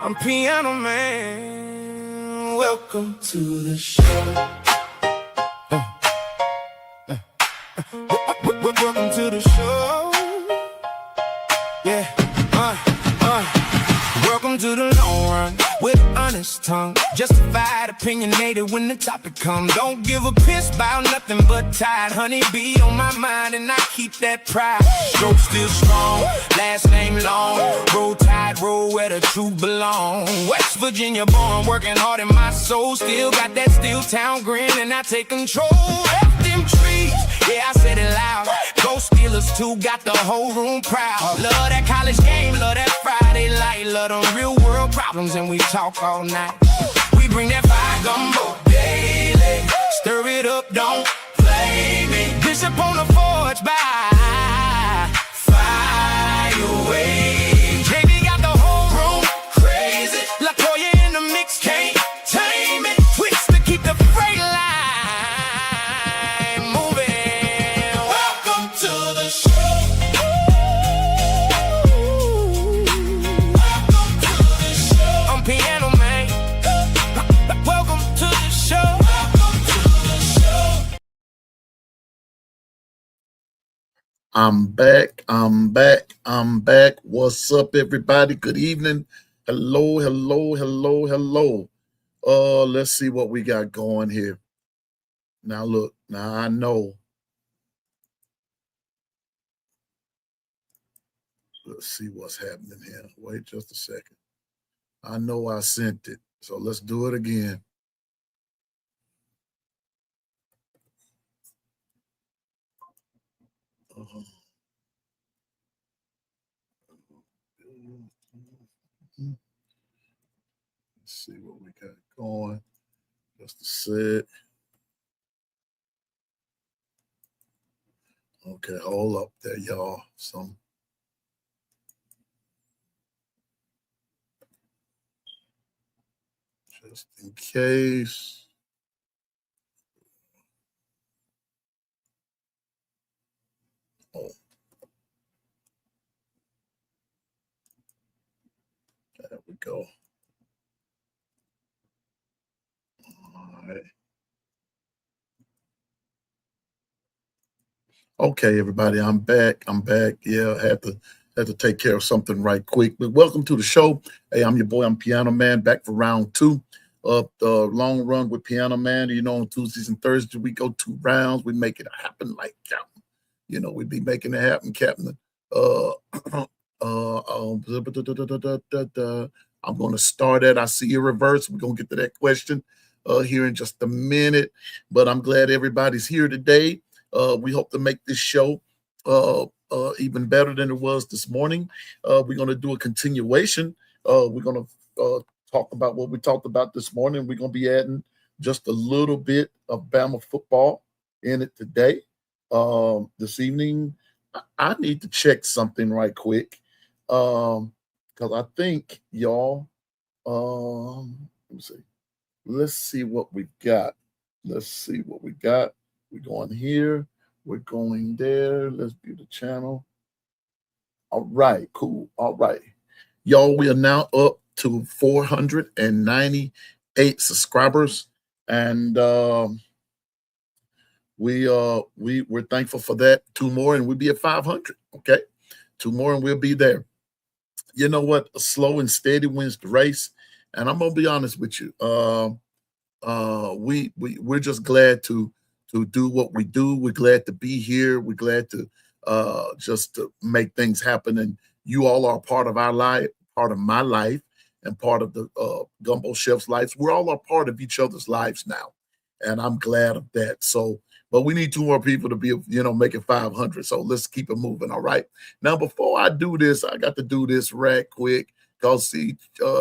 I'm Piano Man. Welcome to the show. Welcome to the show. Yeah. Welcome to the long run with honest tongue. Justified, opinionated when the topic comes. Don't give a piss about nothing but tide. Honey be on my mind and I keep that pride. Stroke still strong, last name long. Roll tide, roll where the truth belong. West Virginia born, working hard in my soul. Still got that steel town grin and I take control. F them trees, yeah I said it loud. Go Steelers too, got the whole room proud. Love that college game, love that Friday light. Love them real world problems and we talk all night. We bring that fire gumbo daily. Stir it up, don't play me. Bishop on the forge by fire away. JB got the whole room crazy. LaToya in the mix, can't tame it. Twist to keep the freight line moving. Welcome to the show. Piano Man. Welcome to the show. Welcome to the show. I'm back. What's up, everybody? Good evening. Hello. Let's see what we got going here. Now look, I know. Let's see what's happening here. Wait just a second. I know I sent it, so let's do it again. Let's see what we got going. Just a sec. Okay, hold up there, y'all. Just in case. Oh. There we go. All right. Okay, everybody, I'm back. Yeah, I had to take care of something right quick. But welcome to the show. Hey, I'm your boy, I'm Piano Man, back for round 2 of the long run with Piano Man. You know, on Tuesdays and Thursdays, we go 2 rounds. We make it happen like Captain. You know, we be making it happen, Captain. I'm going to start at I see you reverse. We're going to get to that question here in just a minute. But I'm glad everybody's here today. We hope to make this show even better than it was this morning. We're going to do a continuation. We're going to talk about what we talked about this morning. We're going to be adding just a little bit of Bama football in it today. This evening, I need to check something right quick because I think y'all, let me see. Let's see what we got. We're going here. We're going there. Let's view the channel. All right, cool. All right. Y'all, we are now up to 498 subscribers. And we're thankful for that. 2 more and we'll be at 500. Okay. 2 more and we'll be there. You know what? A slow and steady wins the race. And I'm gonna be honest with you. We're just glad to do what we do. We're glad to be here. We're glad to just to make things happen. And you all are part of our life, part of my life, and part of the Gumbo Chefs' lives. We're all a part of each other's lives now. And I'm glad of that. So, but we need 2 more people to be, making 500. So let's keep it moving. All right. Now, before I do this, I got to do this right quick. Because, see,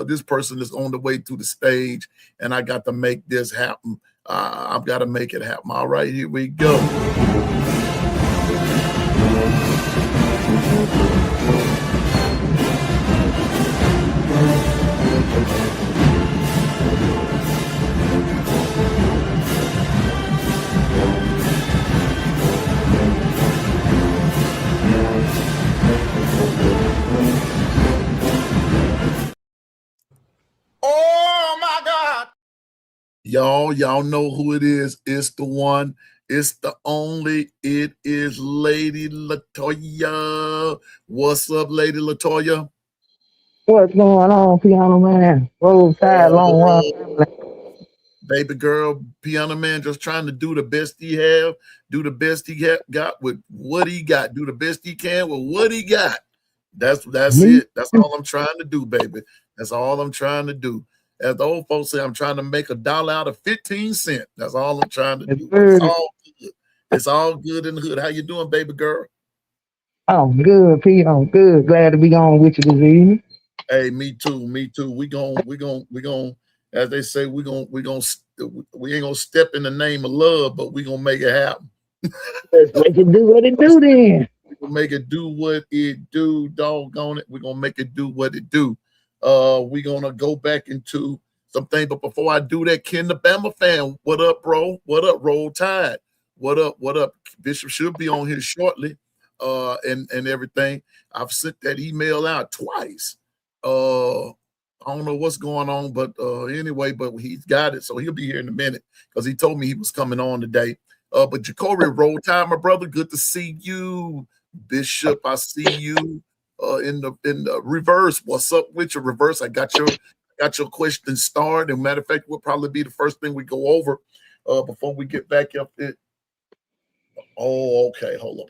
this person is on the way to the stage, and I got to make this happen. I've got to make it happen. All right, here we go. Y'all know who it is. It's the one. It's the only. It is Lady Latoya. What's up, Lady Latoya? What's going on, piano man? Roll Tide, long run. Oh, baby girl, piano man, just trying to do the best he have, do the best he got with what he got, do the best he can with what he got. That's Me, it. That's all I'm trying to do, baby. That's all I'm trying to do. As the old folks say, I'm trying to make $1 out of 15 cents. That's all I'm trying to it's do. But it's good. all good. It's all good in the hood. How you doing, baby girl? I'm good, P. I'm good. Glad to be on with you this evening. Hey, me too. Me too. We gon' as they say, we ain't gonna step in the name of love, but we gonna make it happen. Let's make it do what it do then. We gonna make it do what it do, doggone it. We're gonna make it do what it do. We're gonna go back into something, but before I do that, Ken the Bama fan, what up, bro? What up, Roll Tide? What up? What up? Bishop should be on here shortly, and everything. I've sent that email out twice. I don't know what's going on, but anyway, but he's got it, so he'll be here in a minute because he told me he was coming on today. But Jacory, Roll Tide, my brother, good to see you. Bishop, I see you in the reverse. What's up with your reverse? I got your question started. And matter of fact, will probably be the first thing we go over before we get back up it. Oh, okay. Hold up.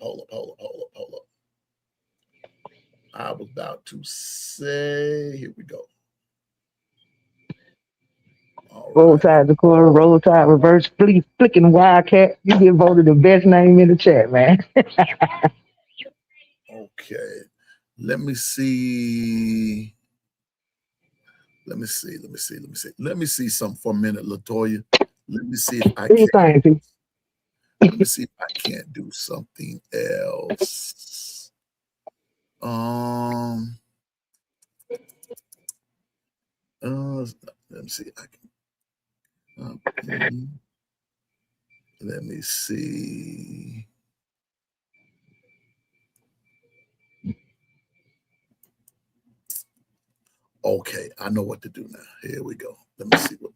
I was about to say, here we go. All Roll right. Tide, the core, Roll Tide, reverse, flicking Wildcat. You get voted the best name in the chat, man. Okay. Let me see. Let me see something for a minute, Latoya. Let me see if I Do your can. thing, P. Let me see if I can't do something else. Um. Let me see. I can. Let me see. Okay, I know what to do now. Here we go. Let me see what.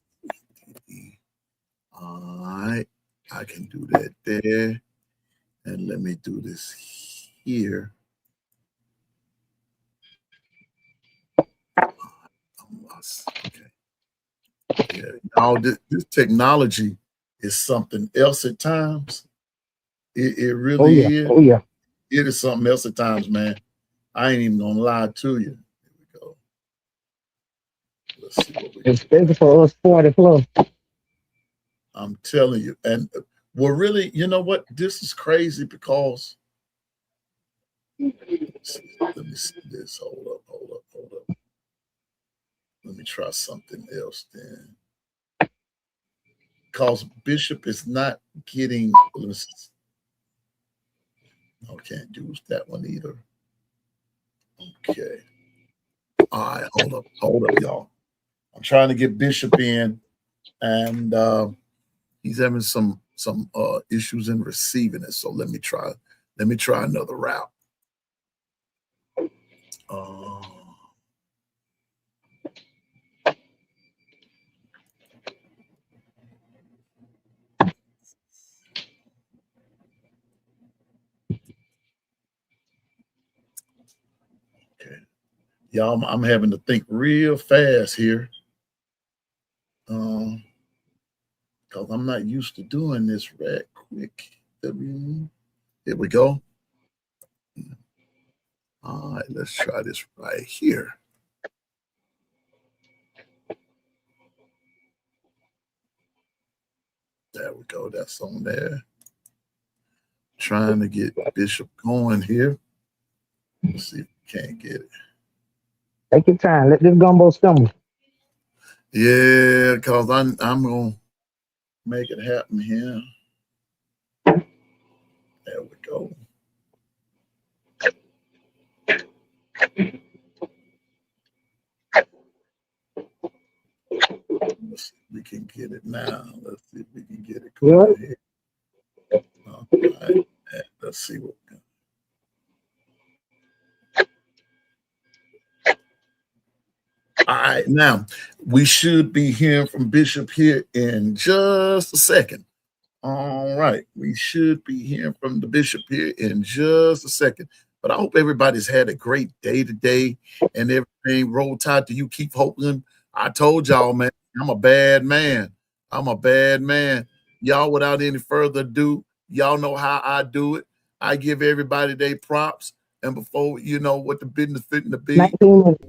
All right, I can do that there, and let me do this here. Okay. Yeah, all this technology is something else at times. It Oh yeah, really is. oh yeah. It is something else at times, man. I ain't even gonna lie to you. Here we go. Let's see what we can. Especially for us 40 plus. I'm telling you, and well, really, you know what? This is crazy because let me see this. Hold up. Let me try something else then. Because Bishop is not getting. I can't use that one either. Okay. All right, hold up, y'all. I'm trying to get Bishop in, and he's having some issues in receiving it. So let me try another route. Uh, okay, y'all, I'm having to think real fast here, because I'm not used to doing this right quick. Here we go. All right, let's try this right here. There we go. That's on there. Trying to get Bishop going here. Let's see if we can't get it. Take your time. Let this gumbo stumble. Yeah, because I'm gonna make it happen here. There we go. Let's see if we can get it now. Let's see if we can get it Good. going here. All right. Let's see what. All right, now We should be hearing from Bishop here in just a second. All right. We should be hearing from the Bishop here in just a second. But I hope everybody's had a great day today and everything. Roll Tide to you. Keep hoping. I told y'all, man, I'm a bad man. I'm a bad man. Y'all, without any further ado, y'all know how I do it. I give everybody their props. And before you know what the business fitting to be, 19 minutes.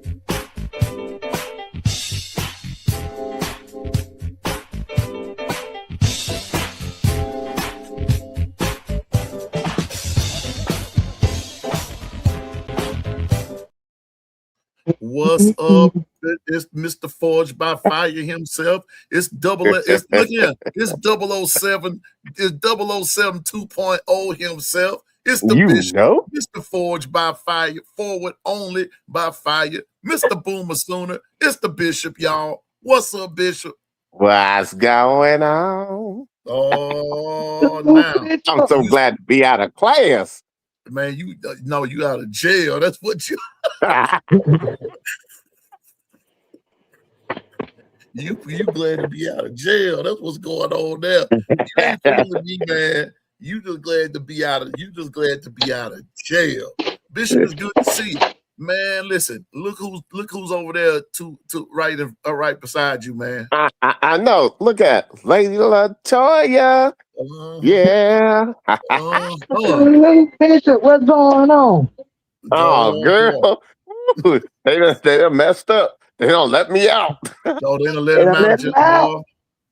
what's up? It's Mr. Forge by Fire himself. It's it's look here, it's 007, it's 007 2.0 himself. It's the Bishop, Mr. Forge by Fire, forward only by fire, Mr. Boomer Sooner. It's the Bishop, y'all. What's up, Bishop? What's going on? Oh, now I'm so glad to be out of class. Man, you know you out of jail. That's what you you glad to be out of jail. That's what's going on there. You ain't fooling me, man. You just glad to be out of jail. Bishop, is good to see you. Man, listen, look who's over there to right beside you, man. I know. Look at Lady Latoya. Yeah. Bishop, what's going on? Oh, girl. They done messed up. They don't let me out. No, they don't let him out.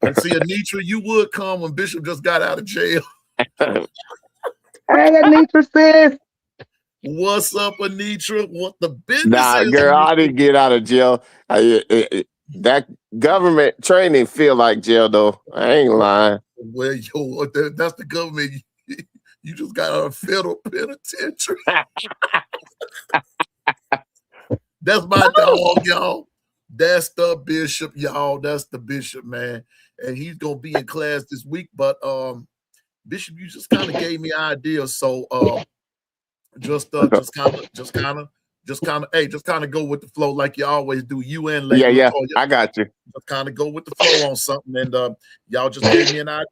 And see, Anitra, you would come when Bishop just got out of jail. Hey, Anitra sis. What's up, Anitra? What the business Nah, is? girl, I didn't get out of jail. That government training feel like jail, though. I ain't lying. Well, yo, that's the government. You just got out of federal penitentiary. That's my dog, y'all. That's the Bishop, y'all. That's the Bishop, man. And he's gonna be in class this week. But Bishop, you just kind of gave me ideas. So just kind of go with the flow like you always do. You and Lady Yeah, Latoya. I got you. Just kind of go with the flow on something, and y'all just gave me an idea.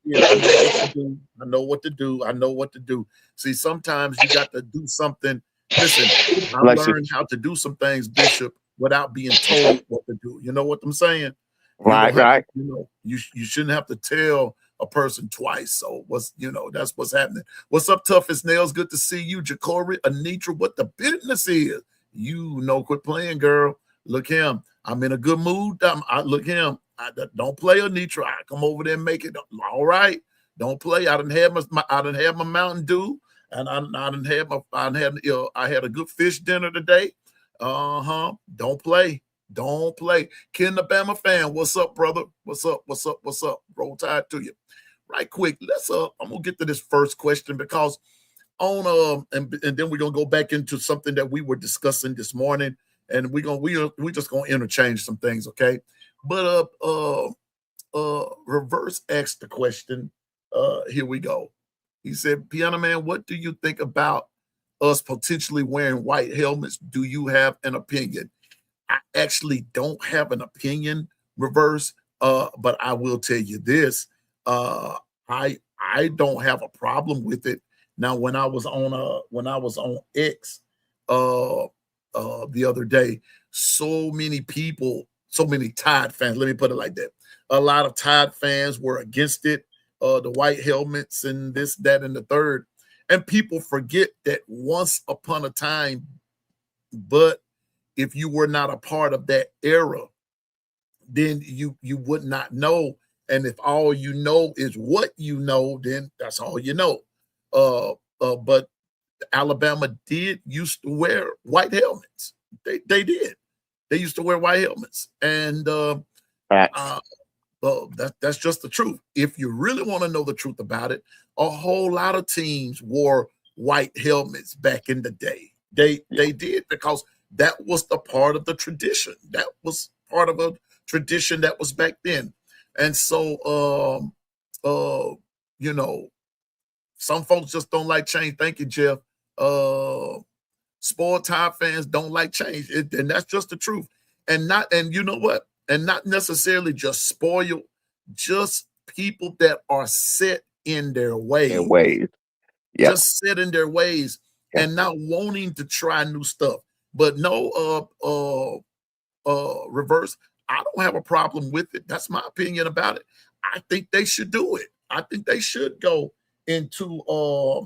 I know what to do. See, sometimes you got to do something. Listen, I learned how to do some things, Bishop, without being told what to do. You know what I'm saying? Right. You shouldn't have to tell a person twice. So that's what's happening. What's up, Toughest Nails? Good to see you, Jacory, Anitra. What the business is? Quit playing, girl. Look him. I'm in a good mood. Look him. Don't play, Anitra. I come over there and make it all right. Don't play. I done had my Mountain Dew, and I had a good fish dinner today. Don't play. Ken the Bama fan, what's up, brother? What's up? Roll Tide to you. Right quick, I'm gonna get to this first question because and then we're gonna go back into something that we were discussing this morning, and we're just gonna interchange some things, okay? But reverse asked the question. Here we go. He said, Piano Man, what do you think about us potentially wearing white helmets? Do you have an opinion? I actually don't have an opinion, Reverse, but I will tell you this. I don't have a problem with it. Now, when I was on X the other day, so many Tide fans, let me put it like that. A lot of Tide fans were against it, the white helmets and this, that, and the third. And people forget that once upon a time, but if you were not a part of that era, then you would not know. And if all you know is what you know, then that's all you know. But Alabama used to wear white helmets. They did. They used to wear white helmets. And that's just the truth. If you really want to know the truth about it, a whole lot of teams wore white helmets back in the day. They did, because that was the part of the tradition. That was part of a tradition that was back then. And so, some folks just don't like change. Thank you, Jeff. Spoiled Tide fans don't like change. And that's just the truth. And you know what? and not necessarily just spoiled, just people that are set in their In ways, ways. Yep. just set in their ways Yep. and not wanting to try new stuff. But no, reverse. I don't have a problem with it. That's my opinion about it. I think they should do it. I think they should go into a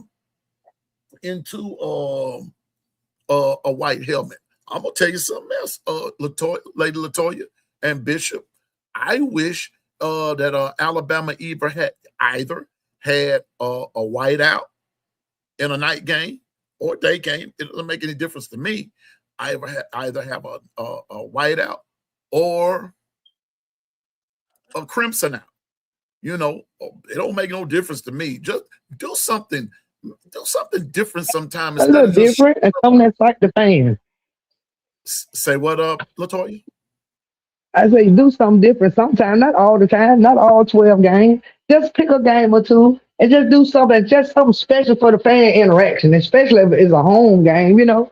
white helmet. I'm gonna tell you something else, Lady Latoya and Bishop. I wish that Alabama either had a whiteout in a night game or day game. It doesn't make any difference to me. I either have a whiteout or a crimson out. You know, it don't make no difference to me. Just do something different sometime A instead little of just different and something that's like the fans. say what up, Latoya. I say do something different sometime, not all the time, not all 12 games. Just pick a game or two and just something special for the fan interaction, especially if it's a home game, you know.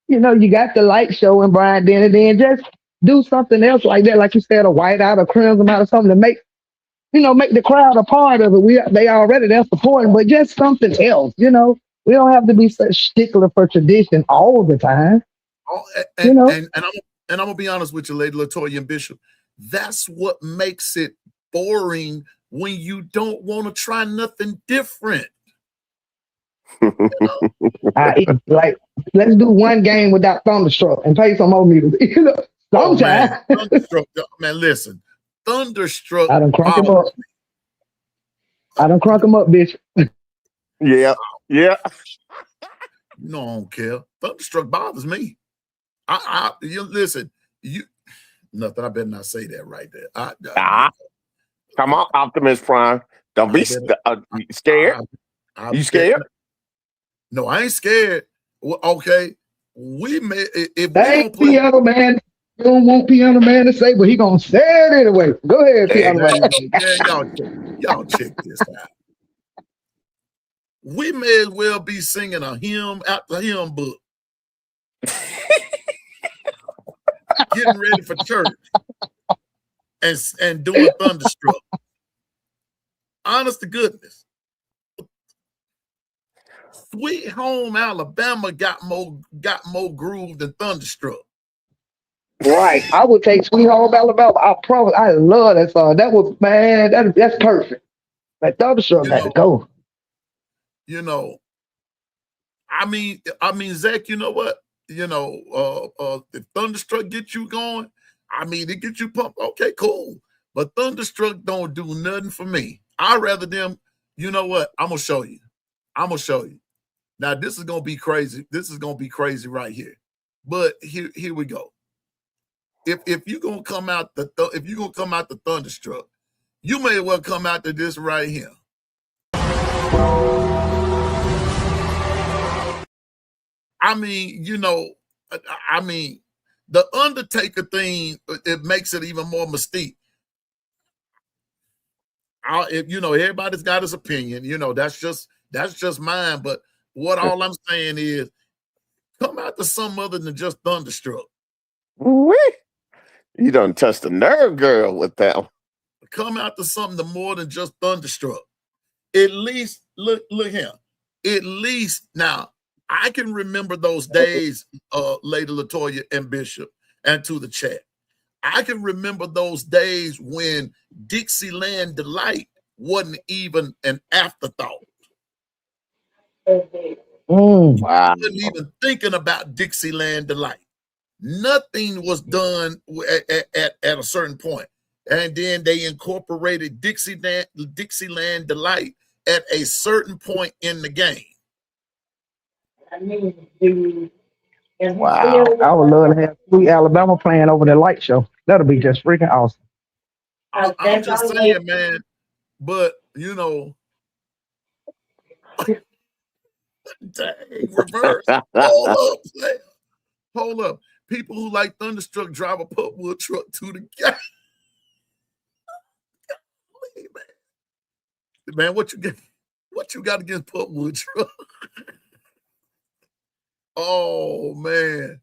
You know, you got the light show and Brian Denny, then just do something else like that, like you said, a whiteout or crimson out or something to make the crowd a part of it. They already there supporting, but just something else, you know. We don't have to be such stickler for tradition all the time, Oh, you and, know. and and I'm and I'm gonna be honest with you, Lady Latoya and Bishop. That's what makes it boring when you don't want to try nothing different. You know? Like let's do one game without Thunderstruck and play some more music. You know, Oh man, sometimes Thunderstruck. Man, listen, Thunderstruck I done crunk him up. bothers me. I done crunk him up, bitch. Yeah. Yeah. No, I don't care. Thunderstruck bothers me. You listen. You nothing. I better not say that right there. Ah, come on, Optimus Prime. Don't be scared. I You bet. scared? No, I ain't scared. Well, okay, we may if we That gonna ain't play. Piano Man. You don't want Piano Man to say, but he gonna say it anyway. Go ahead, Hey, Piano There Man. you go. Man, y'all check this out. We may as well be singing a hymn out the hymn book, getting ready for church, and doing Thunderstruck. Honest to goodness, Sweet Home Alabama got more groove than Thunderstruck. Right. I would take Sweet Home Alabama. I promise. I love that song. That was man. That's perfect. That Thunderstruck You got to know, go. you know. I mean, Zach. You know what? If Thunderstruck gets you going, I mean, it gets you pumped. Okay, cool. But Thunderstruck don't do nothing for me. I'd rather them. You know what? I'm gonna show you. I'm gonna show you. Now this is gonna be crazy. This is gonna be crazy right here. But here we go. If you're gonna come out if you're gonna come out the Thunderstruck, you may as well come out to this right here. I mean, I mean, the Undertaker thing, it makes it even more mystique. Everybody's got his opinion. That's just mine. But what all I'm saying is, come out to something other than just Thunderstruck. woo-wee. You done touched the nerve, girl, with that one. Come out to something more than just Thunderstruck. At least look here. At least now I can remember those days, Lady Latoya and Bishop, and to the chat. I can remember those days when Dixieland Delight wasn't even an afterthought. Mm. Wow. Wasn't even thinking about Dixieland Delight. Nothing was done at a certain point. And then they incorporated Dixieland Delight at a certain point in the game. Wow. I would love to have Sweet Alabama playing over the light show. That'll be just freaking awesome. I'm just saying, man. But dang, reverse. Hold up, player. Hold up. People who like Thunderstruck drive a putwood truck to the game. Man, what you get? What you got against putwood truck? Oh man,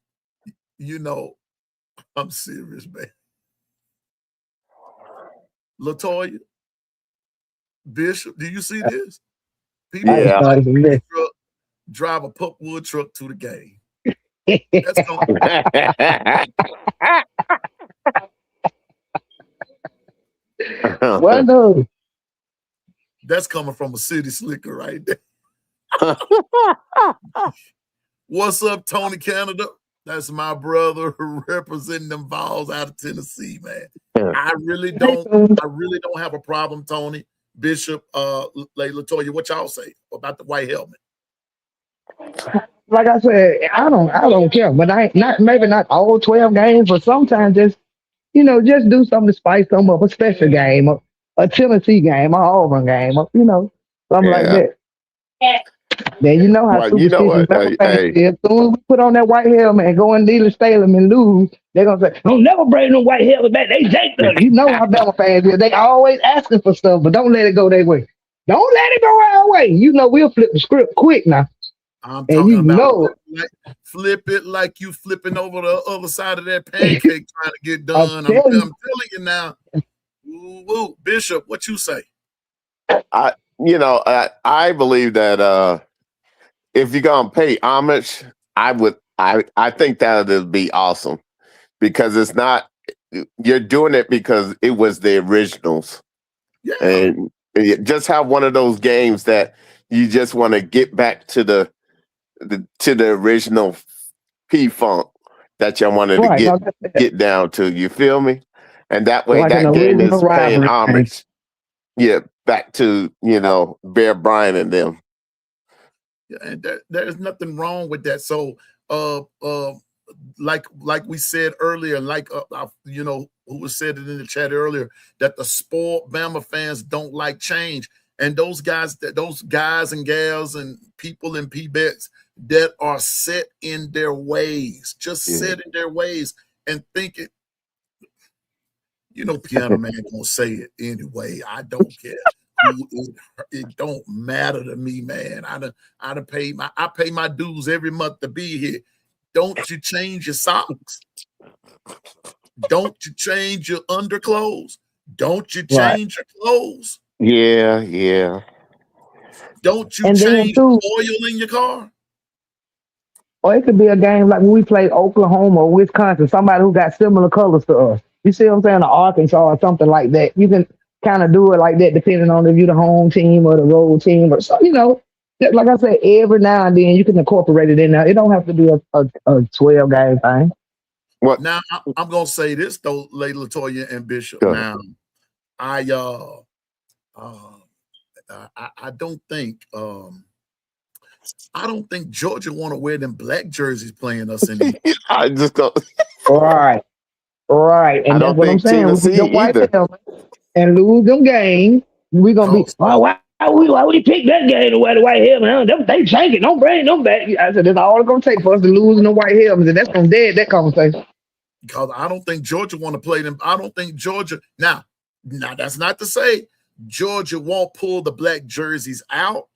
I'm serious, man. Latoya, Bishop, do you see this? People I who Yeah. like started from this. truck drive a Pupwood truck to the game. That's coming. Well, no. That's coming from a city slicker right there. What's up, Tony Canada? That's my brother representing them Vols out of Tennessee, man. I really don't have a problem, Tony. Bishop, Latoya, what y'all say about the white helmet? Like I said, I don't care. But I ain't not maybe not all 12 games, but sometimes just just do something to spice them up, a special game, a Tennessee game, a Auburn game, something like Yeah. that. Then you know how Well, you know superstitious what? Bama Hey, fans hey, is. As soon as we put on that white helmet and go in Needle Stadium and lose, they're gonna say, "Don't never bring no white helmet back. They janked us." You know how Bama fans is. They always asking for stuff, but don't let it go their way. Don't let it go our way. We'll flip the script quick now, I'm and talking about know flip it like you flipping over the other side of that pancake trying to get I'm done. I'm telling telling you now. Ooh, Bishop, what you say? I believe that if you're gonna pay homage, I think that would be awesome because it's not you're doing it because it was the originals. Yeah. And just have one of those games that you just want to get back to the original P Funk that you wanted to right. No, that's get down to. You feel me? And that way, like an that game original is paying rivalry game. homage. Yeah, back to Bear Bryant and them. Yeah, and there's nothing wrong with that. So, like we said earlier, who was said it in the chat earlier, that the spoiled Bama fans don't like change, and those guys and gals and people in P-bets that are set in their ways, just set in their ways, and thinking, Piano Man gonna say it anyway. I don't care. It don't matter to me, man. I pay my dues every month to be here. Don't you change your socks? Don't you change your underclothes? Don't you Right. change your clothes? Yeah. Don't you And then change too, oil in your car? or it could be a game like when we played Oklahoma or Wisconsin, somebody who got similar colors to us. You see what I'm saying? Or Arkansas or something like that. You can kind of do it like that depending on if you're the home team or the road team or so. Like I said, every now and then you can incorporate it in there. It don't have to be a 12 game thing. What? Now I'm gonna say this though, Lady Latoya and Bishop. Go Now, I don't think Georgia want to wear them black jerseys playing us anymore. I just don't. Right. Right. I And that's don't what I'm think saying. We get Tennessee them white either. helmets and lose them games. We're gonna be, Cause oh, why we pick that game to wear the white helmet? They change it. Don't bring them back. I said that's all it's gonna take for us to lose in the white helmets, and that's gonna dead that conversation. because I don't think Georgia want to play them. I don't think Georgia now that's not to say Georgia won't pull the black jerseys out.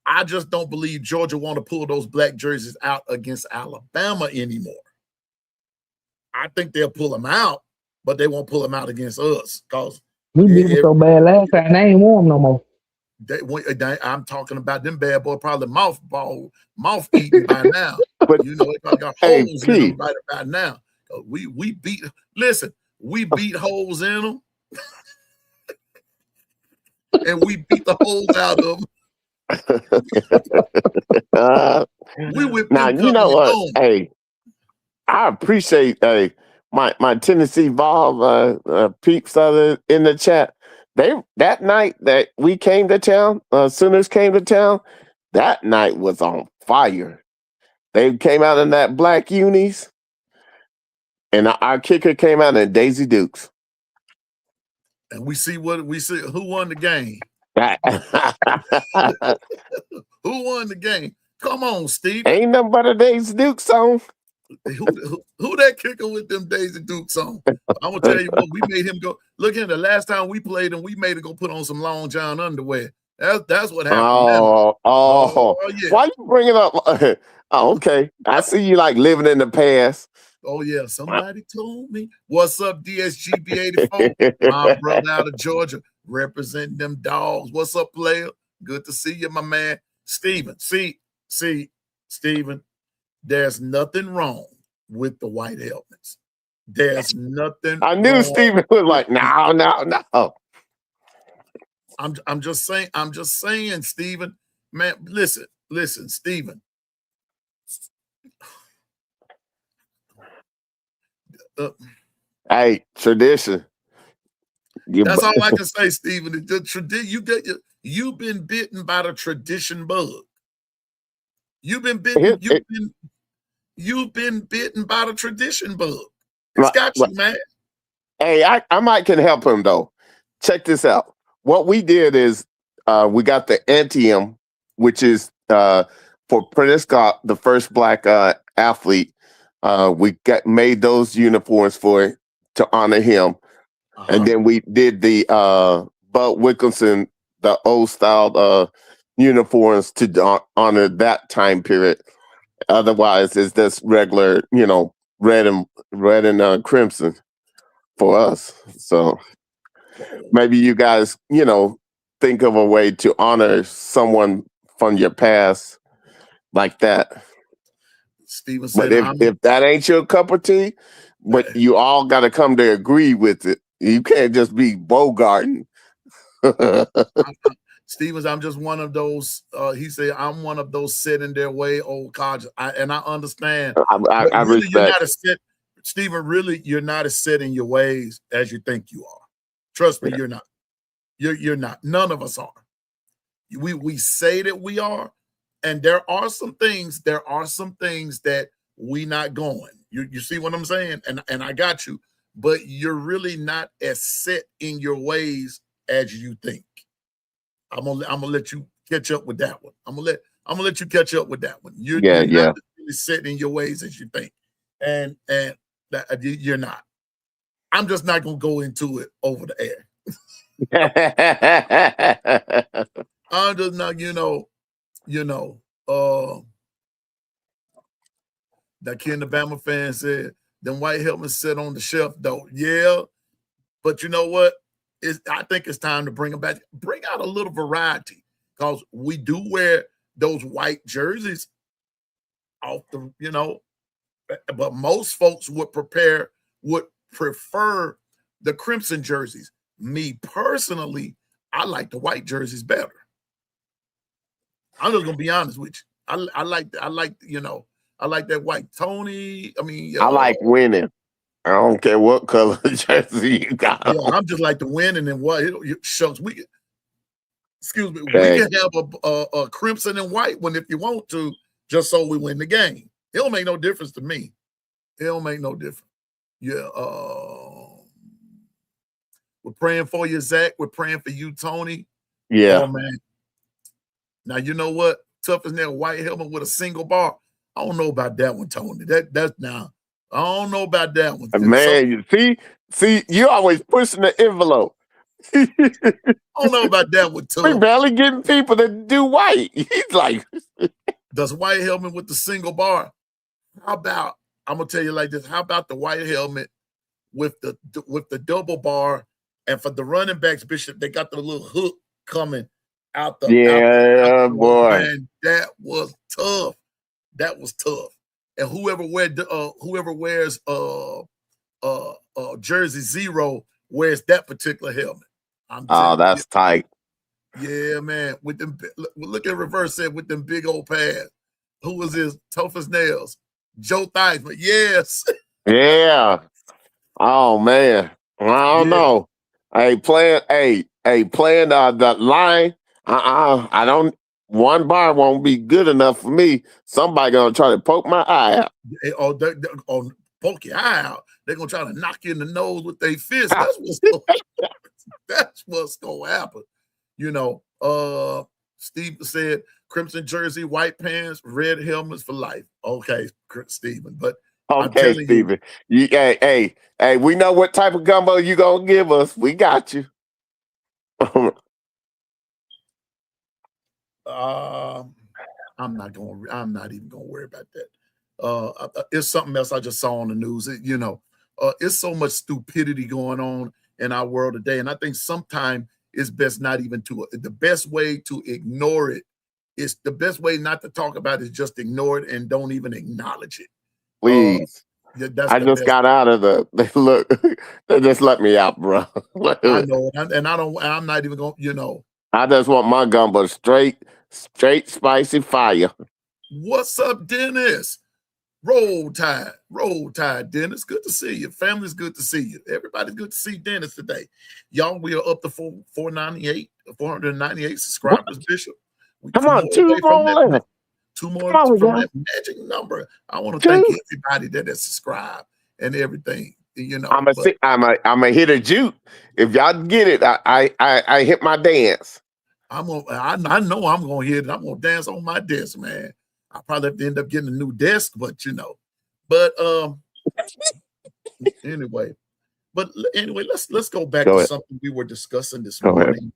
I just don't believe Georgia want to pull those black jerseys out against Alabama anymore. I think they'll pull them out, but they won't pull them out against us because We beat them so bad last time. They ain't warm no more. I'm talking about them bad boy, probably mouth eating by now. But they probably got hey, holes in them right about now. We beat holes in them, and we beat the holes out of them. We whipped now them you know what? home. Hey, I appreciate my Tennessee Vol peeps in the chat. That night that we came to town, Sooners came to town. That night was on fire. They came out in that black unis, and our kicker came out in Daisy Dukes. And we see who won the game. Who won the game? Come on, Steve. Ain't nothing but a Daisy Dukes song. Who that kicker with them Daisy Dukes on? I'm gonna tell you what, we made him go. Look at the last time we played him, we made him go put on some Long John underwear. That's what happened. Oh, yeah. Why you bring it up? Oh, okay. I see you like living in the past. Oh yeah, somebody told me. What's up, DSGB84? My brother out of Georgia, representing them dogs. What's up, player? Good to see you, my man. Steven, see, Steven, there's nothing wrong with the white helmets. There's nothing I knew wrong. Steven was like, no. I'm just saying, Steven. Man, listen, Steven. Hey, tradition. That's all I can say, Steven. The tradition. You've been bitten by the tradition bug. You've been bitten. You've been bitten by the tradition bug. It's got you, man. Hey, I might can help him though. Check this out. What we did is we got the Antium, which is for Prince Scott, the first black athlete. We made those uniforms to honor him. And then we did the Bud Wilkinson, the old style uniforms to honor that time period. Otherwise, it's just regular, red and crimson for us. So maybe you guys, think of a way to honor someone from your past like that. Steven said, but if that ain't your cup of tea, but you all got to come to agree with it. You can't just be bogarting. Stevens, I'm just one of those. He said, I'm one of those set in their way old codgers. And I understand. I really, respect. you're not as set, Stephen, really, you're not as set in your ways as you think you are. Trust me, you're not. You're not. None of us are. We say that we are, and there are some things that we not going. You see what I'm saying? And I got you, but you're really not as set in your ways as you think. I'm gonna let you catch up with that one. I'm gonna let you catch up with that one. You're not really set in your ways as you think, and that you're not. I'm just not gonna go into it over the air. I'm just not, that kid in the Bama fan said, them white helmets sit on the shelf, though. Yeah, but you know what? I think it's time to bring them back. Bring out a little variety, because we do wear those white jerseys off the, but most folks would prefer the crimson jerseys. Me personally, I like the white jerseys better. I'm just gonna be honest with you. I like that white. Tony, I like winning. I don't care what color jersey you got. Yeah, I'm just like the winning and what shucks. Excuse me, we can have a crimson and white one if you want to, just so we win the game. It don't make no difference to me. It don't make no difference. Yeah. We're praying for you, Zach. We're praying for you, Tony. Yeah. Oh man. Now you know what? Tough as nail white helmet with a single bar. I don't know about that one, Tony. That's now. I don't know about that one. Man, you see, you always pushing the envelope. I don't know about that one, too. We barely getting people to do white. He's like, does white helmet with the single bar? How about, I'm gonna tell you like this, how about the white helmet with the double bar, and for the running backs, Bishop, they got the little hook coming out the boy. Man, that was tough. That was tough. And whoever wears jersey 0 wears that particular helmet. That's tight. Yeah, man. With them, look at reverse said with them big old pads. Who was this? Tough as nails. Joe Theismann. Yes. Yeah. Oh man. I don't know. Hey, playing the line. I don't. One bar won't be good enough for me. Somebody gonna try to poke my eye out. Or poke your eye out. They're gonna try to knock you in the nose with their fist. That's what's gonna happen. Steve said crimson jersey, white pants, red helmets for life. Okay, Stephen. But okay, Stephen. Hey, we know what type of gumbo you gonna give us. We got you. I'm not even gonna worry about that. It's something else I just saw on the news. It's so much stupidity going on in our world today, and I think sometimes it's best not even to. The best way to ignore it is the best way not to talk about it is just ignore it and don't even acknowledge it. Please. That's I the just best. got out of the look. They just let me out, bro. I know, and I don't. I'm not even going. I just want my gumbo straight spicy fire. What's up, Dennis? Roll Tide, Dennis. Good to see you. Family's good to see you. Everybody's good to see Dennis today. Y'all, we are up to 498 subscribers, What? Bishop. We Come two on, more two away from more that. left. Two more Come on, from y'all. that magic number. I want to Two. thank everybody that has subscribed and everything. I'm a hit a juke. If y'all get it, I hit my dance. I know I'm gonna hit it. I'm gonna dance on my desk, man. I probably have to end up getting a new desk, but anyway. But anyway, let's go back to something we were discussing this morning.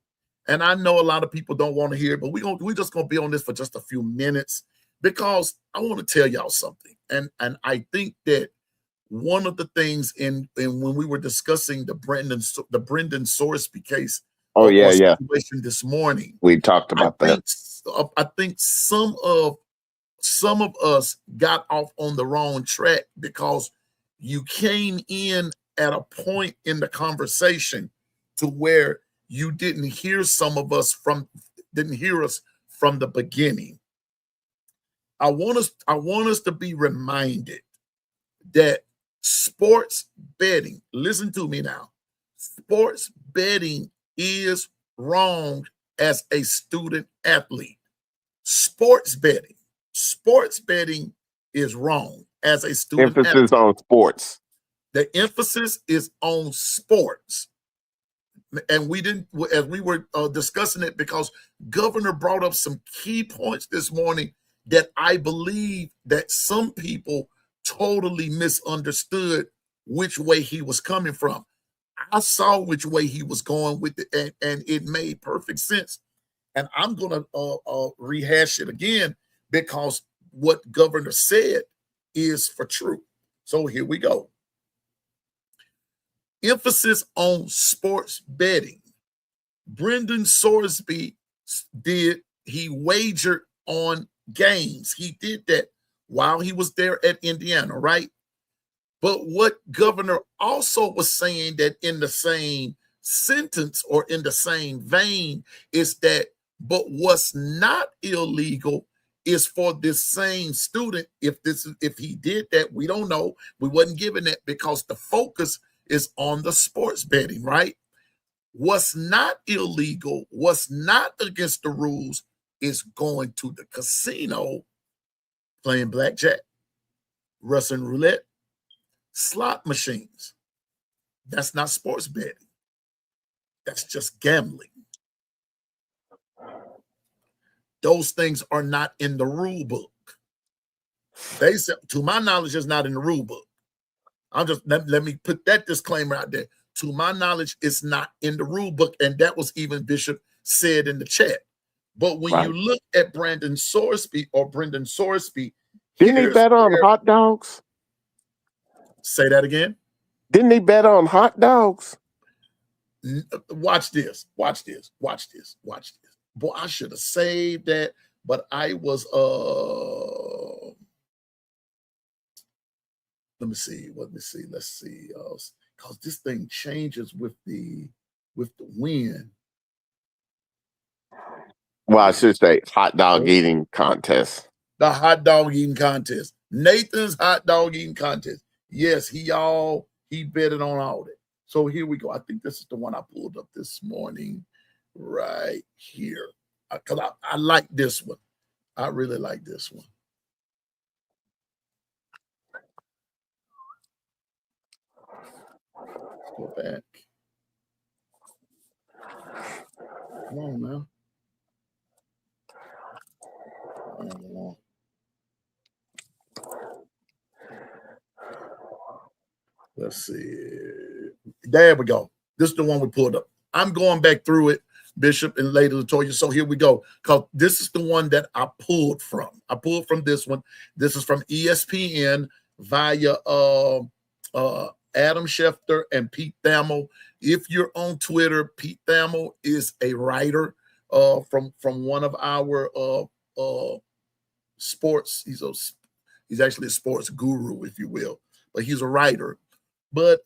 And I know a lot of people don't want to hear it, but we're just gonna be on this for just a few minutes because I want to tell y'all something. And I think that one of the things in when we were discussing the Brendan Sorsby case situation this morning, we talked about that. I think some of us got off on the wrong track because you came in at a point in the conversation to where you didn't hear us from the beginning. I want us to be reminded that sports betting, listen to me now, sports betting is wrong as a student athlete. Sports betting is wrong as a student athlete. Emphasis on sports. The emphasis is on sports. And we didn't, as we were discussing it, because Governor brought up some key points this morning that I believe that some people totally misunderstood which way he was coming from. I saw which way he was going with it, and it made perfect sense. And I'm going to rehash it again because what Governor said is for true. So here we go. Emphasis on sports betting. Brendan Sorsby he wagered on games. He did that while he was there at Indiana, right? But what Governor also was saying that in the same sentence or in the same vein is that, but what's not illegal is for this same student, if he did that, we don't know. We wasn't given that because the focus is on the sports betting, right? What's not illegal, what's not against the rules is going to the casino, playing blackjack, Russian roulette, slot machines. That's not sports betting. That's just gambling. Those things are not in the rule book. They said, to my knowledge, it's not in the rule book. Let me put that disclaimer out there. To my knowledge, it's not in the rule book, and that was even Bishop said in the chat. But when you look at Brendan Sorsby, didn't he bet on hot dogs? Say that again. Didn't he bet on hot dogs? Watch this. Boy, I should have saved that, but I was let's see. Because this thing changes with the wind. Well, I should say hot dog eating contest. The hot dog eating contest. Nathan's hot dog eating contest. Yes, he betted on all that. So here we go. I think this is the one I pulled up this morning right here. Because I like this one. I really like this one. Let's go back. Come on now. Come on. Let's see. There we go. This is the one we pulled up. I'm going back through it Bishop and Lady Latoya. So here we go, because this is the one that I pulled from. I pulled from this one. This is from ESPN via Adam Schefter and Pete Thamel. If you're on Twitter, Pete Thamel is a writer from one of our sports. He's actually a sports guru, if you will, but he's a writer. But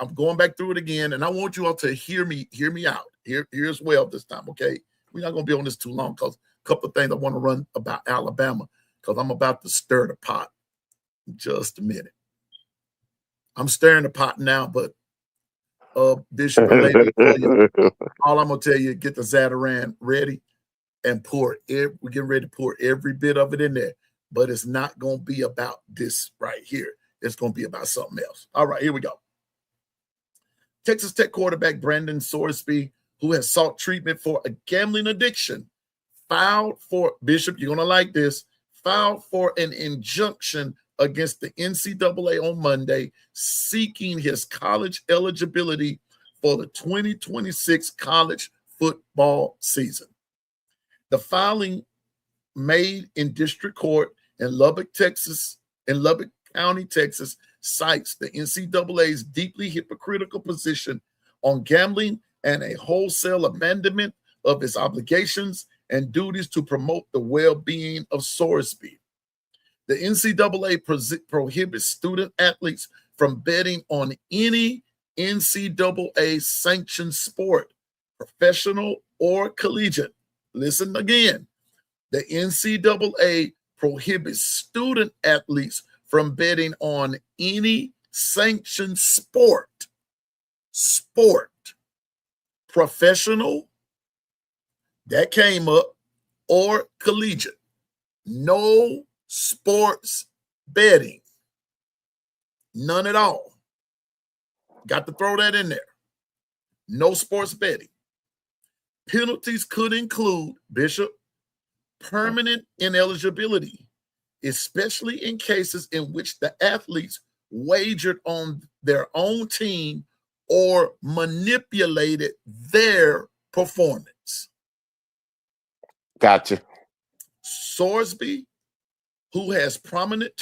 I'm going back through it again, and I want you all to hear me out. Here's well this time, okay? We're not going to be on this too long, because a couple of things I want to run about Alabama, because I'm about to stir the pot in just a minute. I'm stirring the pot now, but Bishop and Lady, all I'm going to tell you, get the Zatarain ready and pour it. We're getting ready to pour every bit of it in there, but it's not going to be about this right here. It's going to be about something else. All right, here we go. Texas Tech quarterback Brandon Sorsby, who has sought treatment for a gambling addiction, filed for, Bishop, you're going to like this, filed for an injunction against the NCAA on Monday, seeking his college eligibility for the 2026 college football season. The filing, made in district court in Lubbock County, Texas, cites the NCAA's deeply hypocritical position on gambling and a wholesale abandonment of its obligations and duties to promote the well-being of Sorsby. The NCAA prohibits student athletes from betting on any NCAA-sanctioned sport, professional or collegiate. Listen again. The NCAA prohibits student athletes from betting on any sanctioned sport, professional, that came up, or collegiate. No sports betting. None at all. Got to throw that in there. No sports betting. Penalties could include, Bishop, permanent ineligibility, especially in cases in which the athletes wagered on their own team or manipulated their performance. Gotcha. Sorsby, who has prominent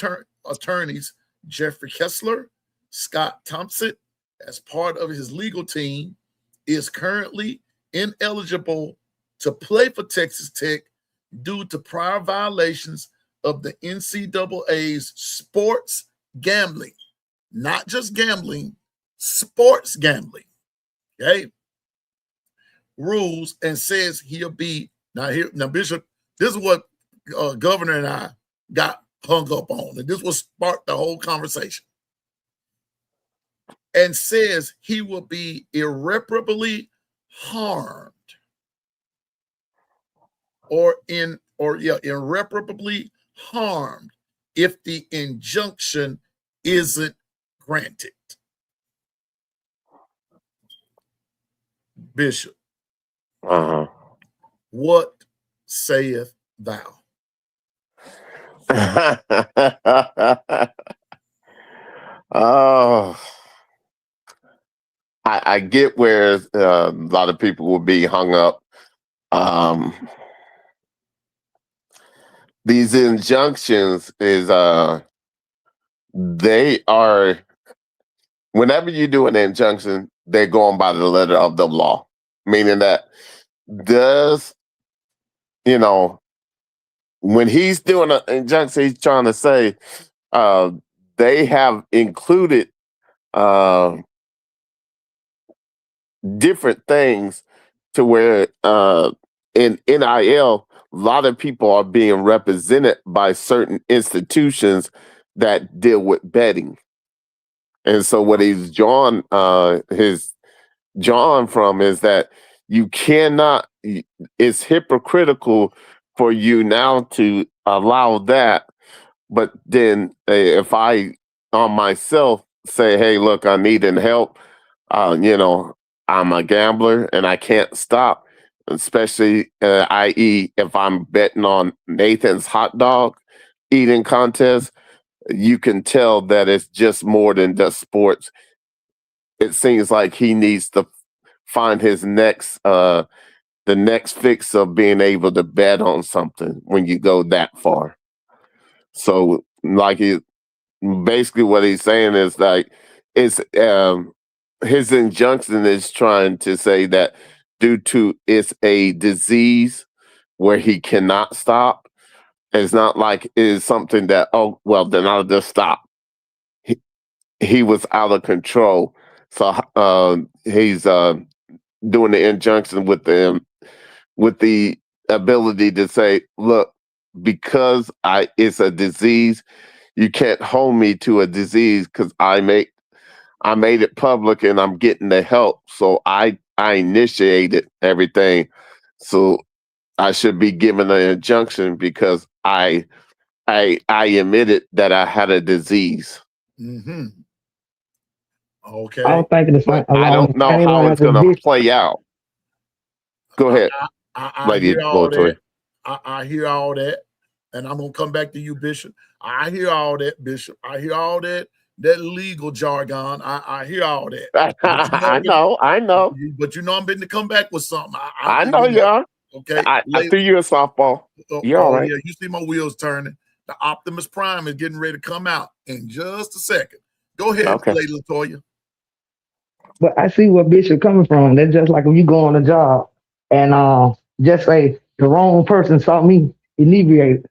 attorneys Jeffrey Kessler, Scott Thompson, as part of his legal team, is currently ineligible to play for Texas Tech due to prior violations of the NCAA's sports gambling, not just gambling, sports gambling, okay, rules, and says he'll be, now Bishop, this is what Governor and I got hung up on, and this will spark the whole conversation, and says he will be irreparably harmed irreparably harmed if the injunction isn't granted. Bishop, what saith thou? Oh, I get where a lot of people will be hung up. These injunctions is they are, whenever you do an injunction, they're going by the letter of the law, meaning that does, when he's doing an injunction, he's trying to say they have included different things to where in NIL, a lot of people are being represented by certain institutions that deal with betting. And so what he's drawn from is that you cannot, it's hypocritical for you now to allow that. But then if I on myself say, hey, look, I need help, I'm a gambler and I can't stop, especially i.e. if I'm betting on Nathan's hot dog eating contest, you can tell that it's just more than just sports. It seems like he needs to find his next the next fix of being able to bet on something when you go that far. So, like, basically what he's saying is like it's his injunction is trying to say that due to it's a disease where he cannot stop. It's not like it's something that, oh well, then I'll just stop. He was out of control, so he's doing the injunction with the ability to say, look, because I it's a disease, you can't hold me to a disease because I made it public and I'm getting the help. So I initiated everything. So I should be given an injunction because I admitted that I had a disease. Mm-hmm. I Okay. was thinking the same But I along don't the know same how lines it's as gonna Bishop. play out. Go I, ahead, I Lady hear all Latoya. that. I hear all that. And I'm gonna come back to you, Bishop. I hear all that, Bishop. I hear all that legal jargon. I hear all that. But you know I know, I know. I'm going to come back with something. I know you are. Okay. I threw you a softball. You're all right. Yeah, you see my wheels turning. The Optimus Prime is getting ready to come out in just a second. Go ahead, Okay. Lady Latoya. But I see where Bishop coming from. That's just like when you go on a job and just say the wrong person saw me inebriated.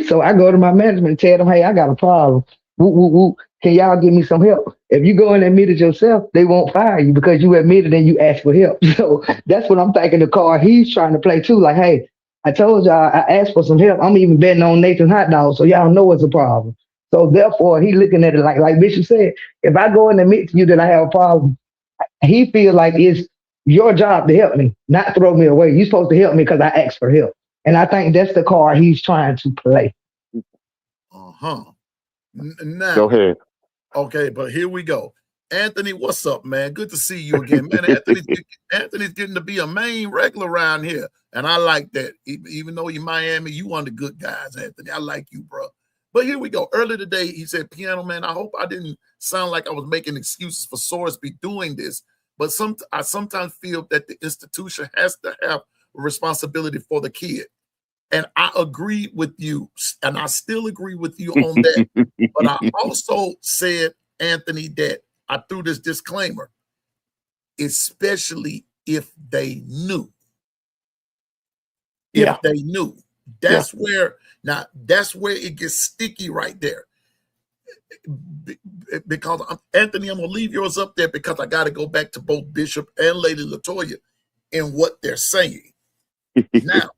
So I go to my management and tell them, hey, I got a problem. Woo, woo, woo. Can y'all give me some help? If you go and admit it yourself, they won't fire you because you admitted and you asked for help. So that's what I'm thinking the card he's trying to play too. Like, hey, I told y'all I asked for some help. I'm even betting on Nathan Hot Dog, so y'all know it's a problem. So therefore, he looking at it like Bishop said, if I go and admit to you that I have a problem, he feel like it's your job to help me, not throw me away. You're supposed to help me because I asked for help. And I think that's the card he's trying to play. Uh-huh. Go Now, ahead. okay, but here we go. Anthony, what's up, man? Good to see you again, man. Anthony's getting to be a main regular around here, and I like that. Even though you're Miami, you one of the good guys, Anthony. I like you, bro. But here we go. Earlier today, he said, "Piano man, I hope I didn't sound like I was making excuses for Sorsby doing this, but I sometimes feel that the institution has to have a responsibility for the kid." And I agree with you, and I still agree with you on that. But I also said, Anthony, that I threw this disclaimer, especially if they knew. Yeah. If they knew. That's where it gets sticky right there. Because Anthony, I'm gonna leave yours up there because I got to go back to both Bishop and Lady Latoya in what they're saying. Now,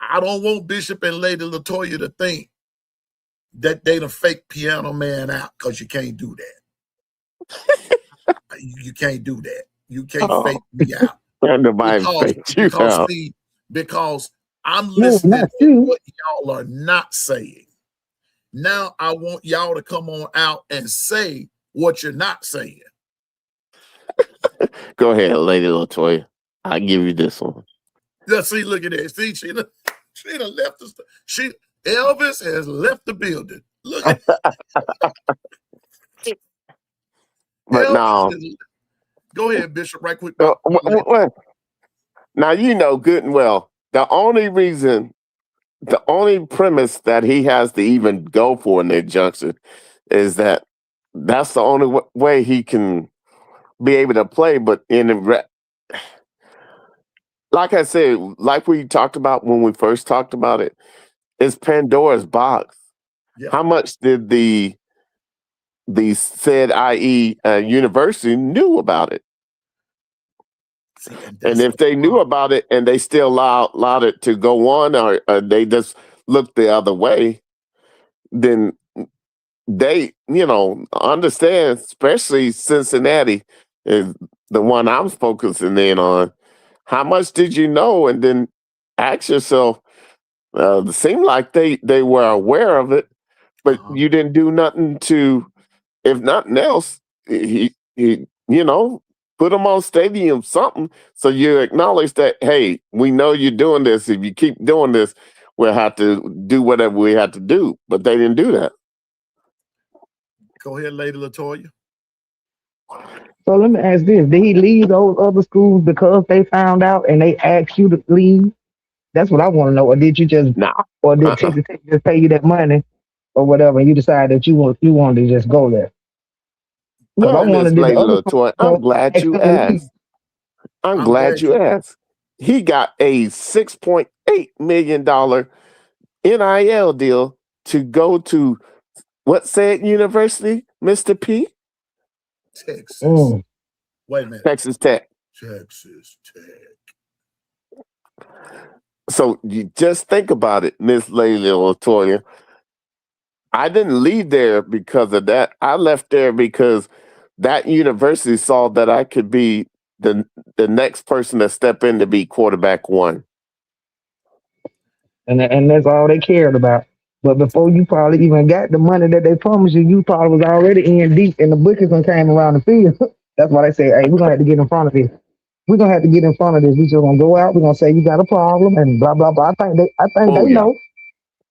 I don't want Bishop and Lady Latoya to think that they done fake Piano Man out, because you can't do that. You can't do that. You can't fake me out. Because I'm No, listening not to you. what y'all are not saying. Now I want y'all to come on out and say what you're not saying. Go ahead, Lady Latoya. I'll give you this one. Let's see, look at that. See, she done left us. Elvis has left the building. Look at But now, go ahead, Bishop, right quick. now you know good and well, the only premise that he has to even go for an injunction is that that's the only way he can be able to play. But like I said, like we talked about when we first talked about it, it's Pandora's box. Yeah. How much did the said IE university knew about it? See, And if they knew about it and they still allowed it to go on, or they just looked the other way, then they, understand, especially Cincinnati is the one I'm focusing in on. How much did you know? And then ask yourself, it seemed like they were aware of it, but you didn't do nothing to, if nothing else, he put them on stadium something, so you acknowledge that, hey, we know you're doing this. If you keep doing this, we'll have to do whatever we have to do. But they didn't do that. Go ahead, Lady Latoya. So let me ask this: did he leave those other schools because they found out and they asked you to leave? That's what I want to know. Or did you just, No. or did Uh-uh. Texas Tech just pay you that money or whatever, and you decided that you wanted to just go there? Because I Well, Miss wanted did the Lady other schools Latoya, I'm because glad they you couldn't leave. asked. I'm I'm glad glad you you. asked. He got a $6.8 million NIL deal to go to what said university, Mr. P? Texas. Mm. Wait a minute. Texas Tech. Texas Tech. So you just think about it, Miss Lady Latoya. I didn't leave there because of that. I left there because that university saw that I could be the the next person to step in to be quarterback one. And that's all they cared about. But before you probably even got the money that they promised you, you probably was already in deep, and the bookies done came around the field. That's why they say, "Hey, we're gonna have to get in front of this. We're gonna have to get in front of this. We just gonna go out. We're gonna say you got a problem and blah blah blah." I think they Oh yeah. know,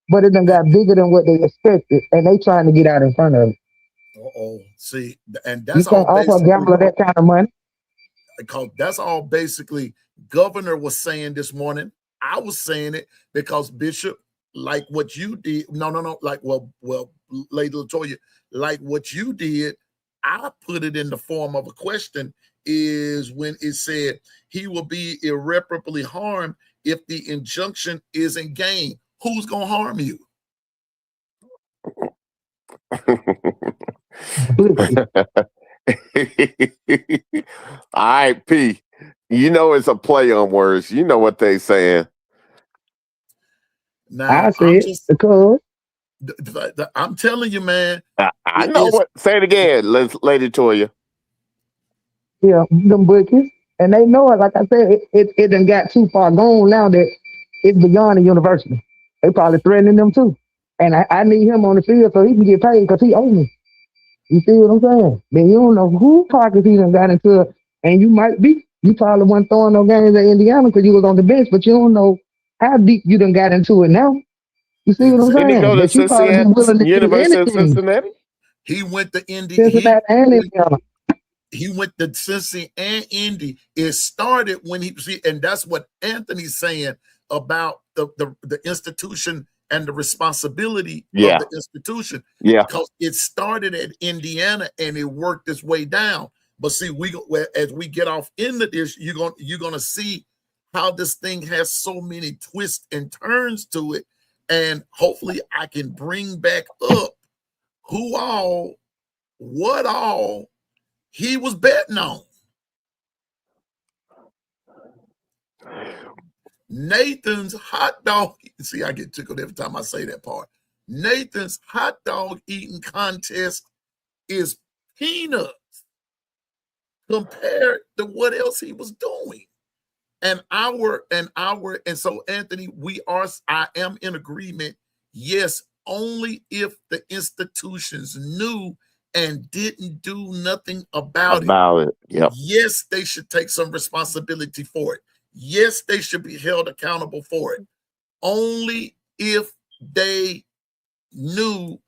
but it done And, got bigger than what they expected, and they trying to get out in front of it. oh, see, and You that's all can't offer a basically gambler that kind of money. because that's all basically governor was saying this morning. I was saying it because Bishop, like what you did, no, like Lady Latoya, like what you did, I put it in the form of a question is when it said he will be irreparably harmed if the injunction isn't gained. Who's gonna harm you? Bookie. All right, P. You know it's a play on words. You know what they saying. I Now I'm said just because I'm telling you, man, I know it's what. Say it again, Lady Toya. yeah, them bookies, and they know it. Like I said, it done got too far gone now that it's beyond the university. They probably threatening them too. And I need him on the field so he can get paid because he owes me. You see what I'm saying? Then you don't know who pockets he done got into, and you might be. You probably wasn't throwing no games at Indiana because you was on the bench, but you don't know how deep you done got into it now. You see what I'm exact. Didn't he go saying? to That you probably be Cincinnati, willing to do University of anything. Cincinnati? He went to Indy. Cincinnati and Indiana. He went to Cincy and Indy. It started when he see, and that's what Anthony's saying about the institution and the responsibility of Yeah, the institution, yeah. because it started at Indiana and it worked its way down. But see, as we get off into this, you're gonna see how this thing has so many twists and turns to it, and hopefully I can bring back up who all, what all he was betting on. Nathan's hot dog. See, I get tickled every time I say that part. Nathan's hot dog eating contest is peanuts compared to what else he was doing. And so Anthony, I am in agreement. Yes, only if the institutions knew and didn't do nothing about it. About it. Yep. Yes, they should take some responsibility for it. Yes, they should be held accountable for it. Only if they knew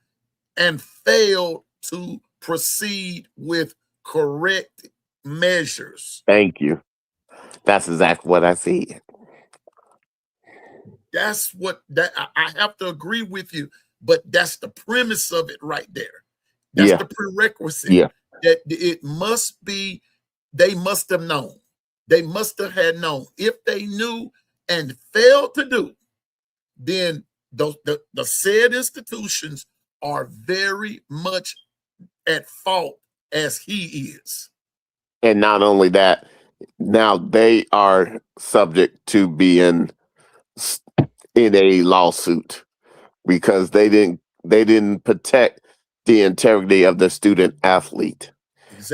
and failed to proceed with correct measures. Thank you. That's exactly what I see. That's what that I have to agree with you, but that's the premise of it right there. That's Yeah, the prerequisite yeah. that it must be, they must have known. They must have had known. If they knew and failed to do, then the said institutions are very much at fault as he is. And not only that, now they are subject to being in a lawsuit because they didn't protect the integrity of the student athlete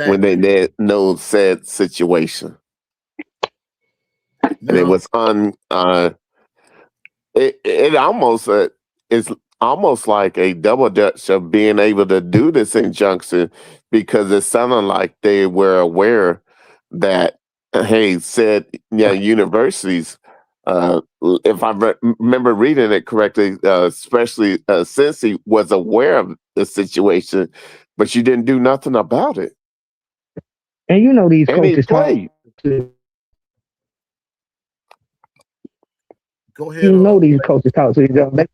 when they Exactly. know said situation. And it Now, was it almost it's almost like a double dutch of being able to do this injunction because it sounded like they were aware that hey said yeah universities if I remember reading it correctly especially since he was aware of the situation but you didn't do nothing about it. And you know these And he coaches talk. played. Go ahead. You know these coaches talk to each other.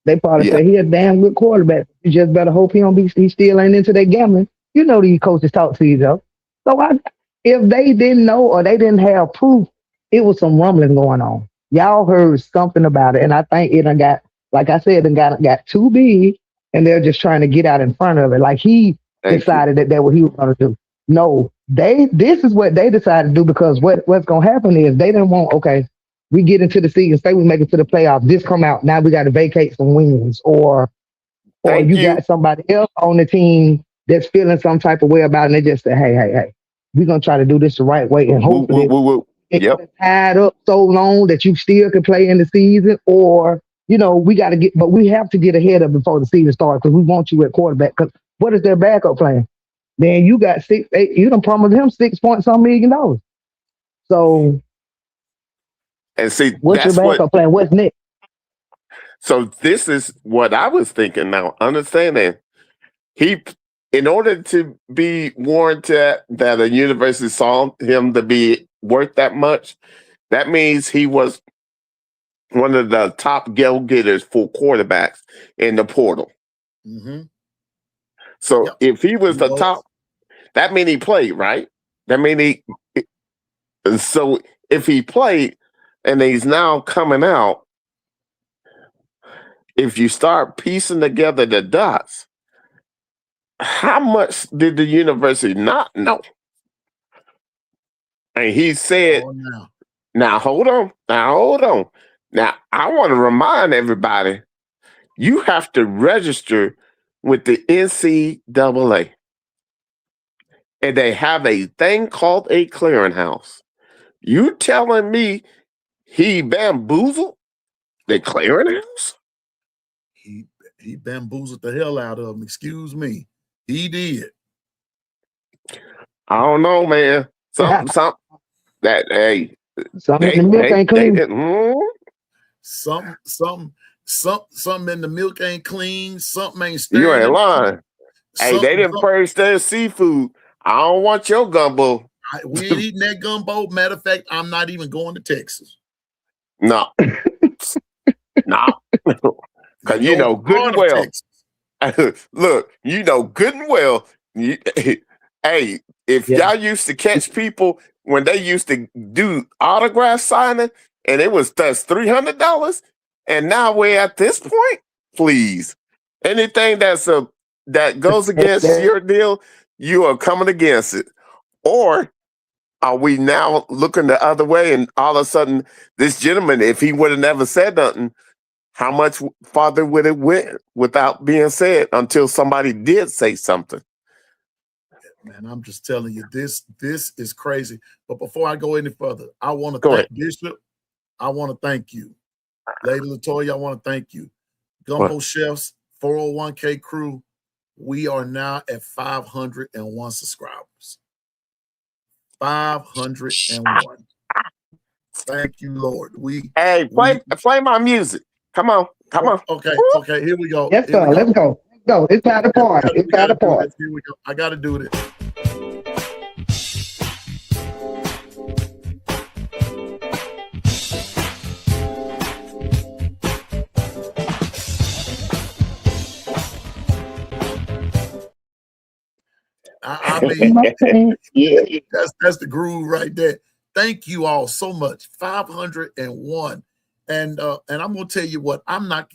They probably Yeah. say he a damn good quarterback. You just better hope he don't be he still ain't into that gambling. You know these coaches talk to each other. So if they didn't know or they didn't have proof, it was some rumbling going on. Y'all heard something about it, and I think it done got, like I said, got too big, and they're just trying to get out in front of it. Like he Thank you. decided that what he was going to do. No, this is what they decided to do because what's going to happen is they didn't want okay. We get into the season, say we make it to the playoffs. This come out now. We got to vacate some wins, or Thank you you. got somebody else on the team that's feeling some type of way about it, and they just say, hey, we're gonna try to do this the right way, and Woo, woo, hopefully woo, woo. it's Yep. tied up so long that you still can play in the season, or we got to but we have to get ahead of it before the season starts because we want you at quarterback. Because what is their backup plan? Then you got 6, 8. You done promised him 6 point some $1 million. So And see, what's your that's what. backup plan? What's next? So this is what I was thinking. Now, understanding he, in order to be warranted that a university saw him to be worth that much, that means he was one of the top go getters for quarterbacks in the portal. Mm-hmm. So Yep. if he was He the was. top, that means he played, right? That means he. So if he played and he's now coming out, if you start piecing together the dots, how much did the university not know? And he said, Oh, now. now hold on. Now hold on. Now I want to remind everybody, you have to register with the NCAA. And they have a thing called a clearinghouse. You telling me he bamboozled the clearinghouse? He bamboozled the hell out of him. Excuse me. He did. I don't know, man. Something that hey, Something in the milk ain't they clean. didn't. Something in the milk ain't clean. Something ain't You ain't standing. lying. Hey, they Something. didn't purge their seafood. I don't want your gumbo. We ain't eating that gumbo. Matter of fact, I'm not even going to Texas. No. No. Because you No know good part and of well. Texas. Look, you know good and well. Hey, if Yeah. y'all used to catch people when they used to do autograph signing and that's $300, and now we're at this point, please. Anything that goes against your deal, you are coming against it. Or are we now looking the other way and all of a sudden this gentleman, if he would have never said nothing, how much farther would it went without being said until somebody did say something? Man, I'm just telling you, this is crazy. But before I go any further, I want to Go thank ahead. Bishop. I want to thank you. Lady Latoya, I want to thank you. What? Gumbo Chefs, 401k crew, we are now at 501 subscribers. 501. Thank you, Lord. Hey, play my music. Come on. Okay, here we go. Yes, Here we sir. go. Let's go. Let's go. It's time to party. It's We time gotta to do party. this. Here we go. I gotta do this. I mean, Yeah. that's the groove right there. Thank you all so much. 501. And I'm gonna tell you what, I'm not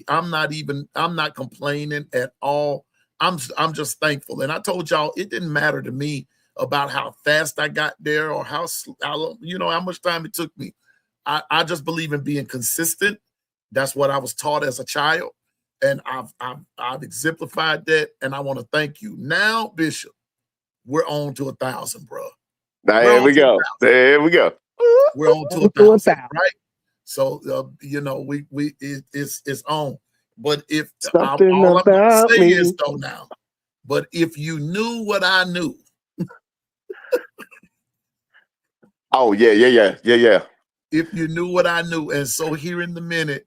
complaining at all. I'm just thankful. And I told y'all it didn't matter to me about how fast I got there or how how much time it took me. I just believe in being consistent. That's what I was taught as a child. And I've exemplified that. And I want to thank you. Now, Bishop, we're on to 1,000, bro. Now, We're there on we to go. 1,000. There we go. We're on to On to 1,000, 1,000. right? So it's on. But if Something all I'm gonna about say is me. though now, but if you knew what I knew, Oh, yeah. if you knew what I knew, and so here in the minute,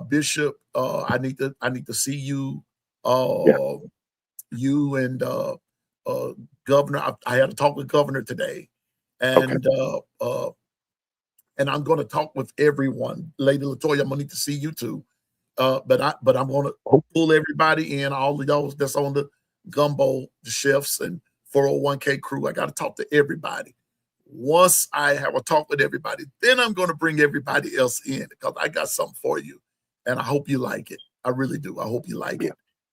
Bishop, I need to see you, Yeah. you and Governor. I had a talk with Governor today, and I'm going to talk with everyone. Lady Latoya, I'm going to need to see you too. But I'm going to pull everybody in, all of those that's on the Gumbo Chefs and 401k crew. I got to talk to everybody. Once I have a talk with everybody, then I'm going to bring everybody else in because I got something for you, and I hope you like it. I really do. I hope you like it.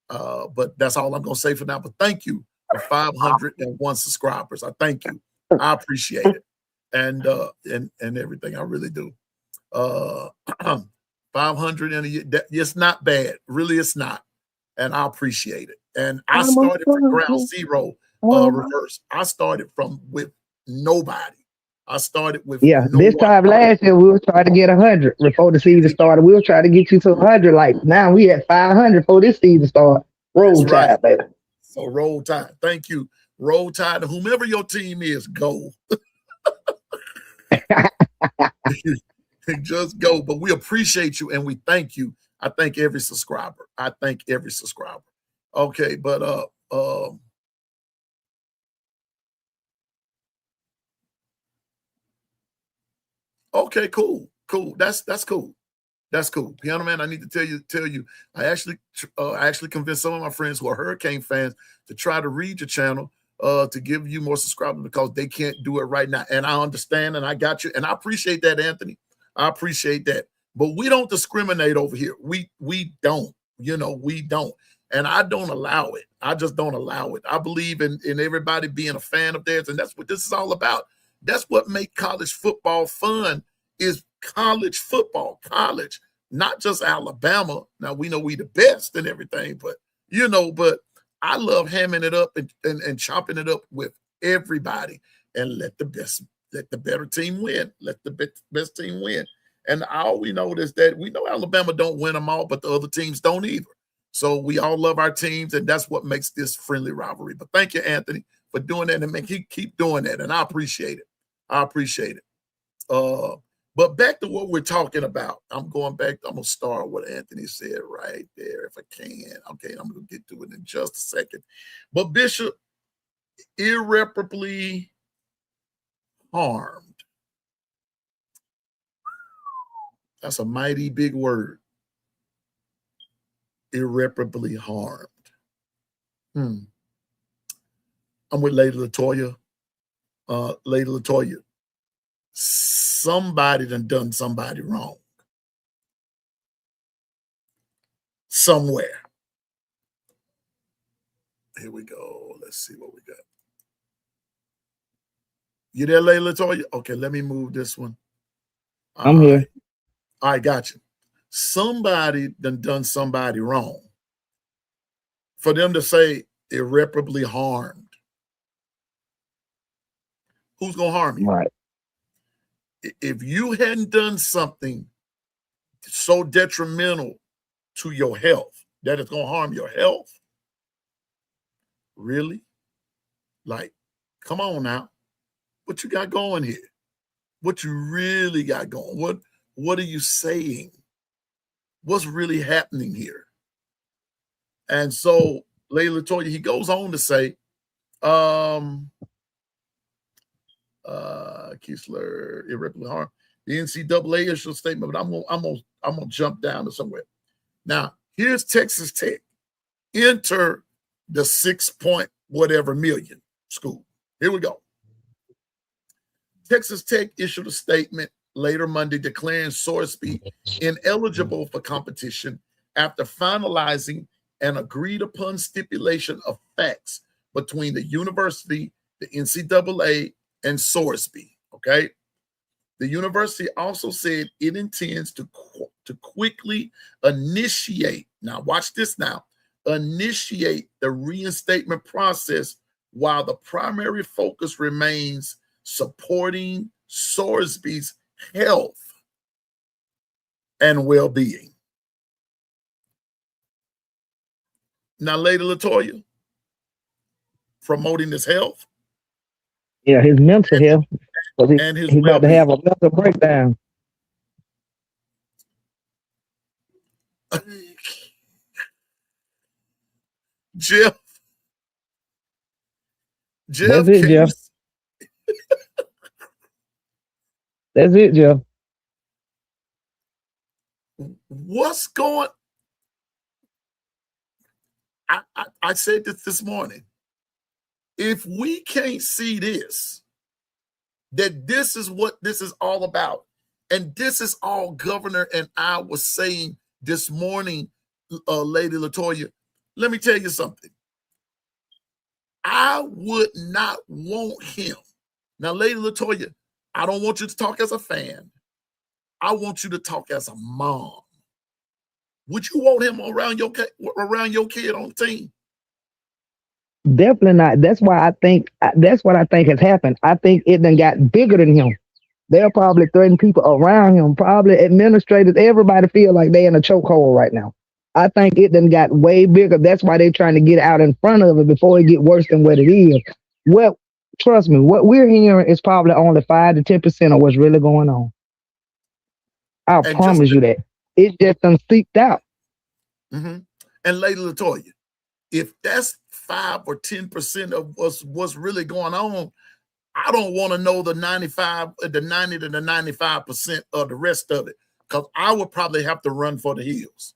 But that's all I'm going to say for now. But thank you for 501 subscribers. I thank you. I appreciate it, and everything. I really do. 500 in a year. It's not bad. Really, it's not. And I appreciate it. And I started from ground zero, reverse. I started with nobody. I started with no this one. time last year we were trying to get 100 before the season started. We were trying to get you to 100. Like now we at 500 before this season started. Roll Tide, baby. So Roll Tide. Thank you. Roll Tide. Whomever your team is, go. Just go. But we appreciate you and we thank you. I thank every subscriber. Okay, but okay, cool. That's cool. That's cool. Piano Man, I need to tell you, I actually convinced some of my friends who are Hurricane fans to try to read your channel to give you more subscribers because they can't do it right now. And I understand and I got you. And I appreciate that, Anthony. I appreciate that. But we don't discriminate over here. We don't, we don't. And I don't allow it. I just don't allow it. I believe in everybody being a fan of theirs. And that's what this is all about. That's what makes college football fun is college football, college, not just Alabama. Now we know we the best and everything, but but I love hamming it up and chopping it up with everybody and let the better team win. Let the best team win. And all we know is that we know Alabama don't win them all, but the other teams don't either. So we all love our teams, and that's what makes this friendly rivalry. But thank you, Anthony, for doing that and keep doing that. And I appreciate it. But back to what we're talking about. I'm going to start what Anthony said right there if I can. Okay, I'm going to get to it in just a second. But Bishop, irreparably harmed. That's a mighty big word. Irreparably harmed. I'm with Lady Latoya. Lady Latoya, somebody done somebody wrong. Somewhere. Here we go. Let's see what we got. You there, Lady Latoya? Okay, let me move this one. I'm here. I got you. Somebody done somebody wrong. For them to say irreparably harmed. Who's going to harm you? Right. If you hadn't done something so detrimental to your health that it's going to harm your health, really? Like, come on now. What you got going here? What you really got going? What are you saying? What's really happening here? And so, Lady Latoya, he goes on to say, Kiesler, irreparably harm. The NCAA issued a statement, but I'm gonna jump down to somewhere. Now, here's Texas Tech. Enter the 6 whatever million school. Here we go. Texas Tech issued a statement later Monday declaring Sorsby ineligible for competition after finalizing an agreed upon stipulation of facts between the university, the NCAA, and Sorsby. Okay. The university also said it intends to quickly initiate. Now, watch this now. Initiate the reinstatement process while the primary focus remains supporting Sorsby's health and well-being. Now, Lady Latoya, promoting his health. Yeah, his mental health. And his he's about to have a mental breakdown. Jeff, That's Jeff, it, Jeff. That's it, Jeff. What's going? I said this morning. If we can't see this, that this is what this is all about, and this is all Governor and I was saying this morning, Lady Latoya. Let me tell you something. I would not want him. Now, Lady Latoya, I don't want you to talk as a fan. I want you to talk as a mom. Would you want him around your kid on the team? Definitely not. That's why I think that's what I think has happened. I think it done got bigger than him. They'll probably threaten people around him, probably administrators. Everybody feel like they in a chokehold right now. I think it done got way bigger. That's why they're trying to get out in front of it before it get worse than what it is. Well, trust me, what we're hearing is probably only 5 to 10% of what's really going on. I And promise you that. It's just done seeped out. And Lady Latoya, if that's 5 or 10% of what's really going on, I don't want to know the 90 to the 95% of the rest of it, because I would probably have to run for the hills.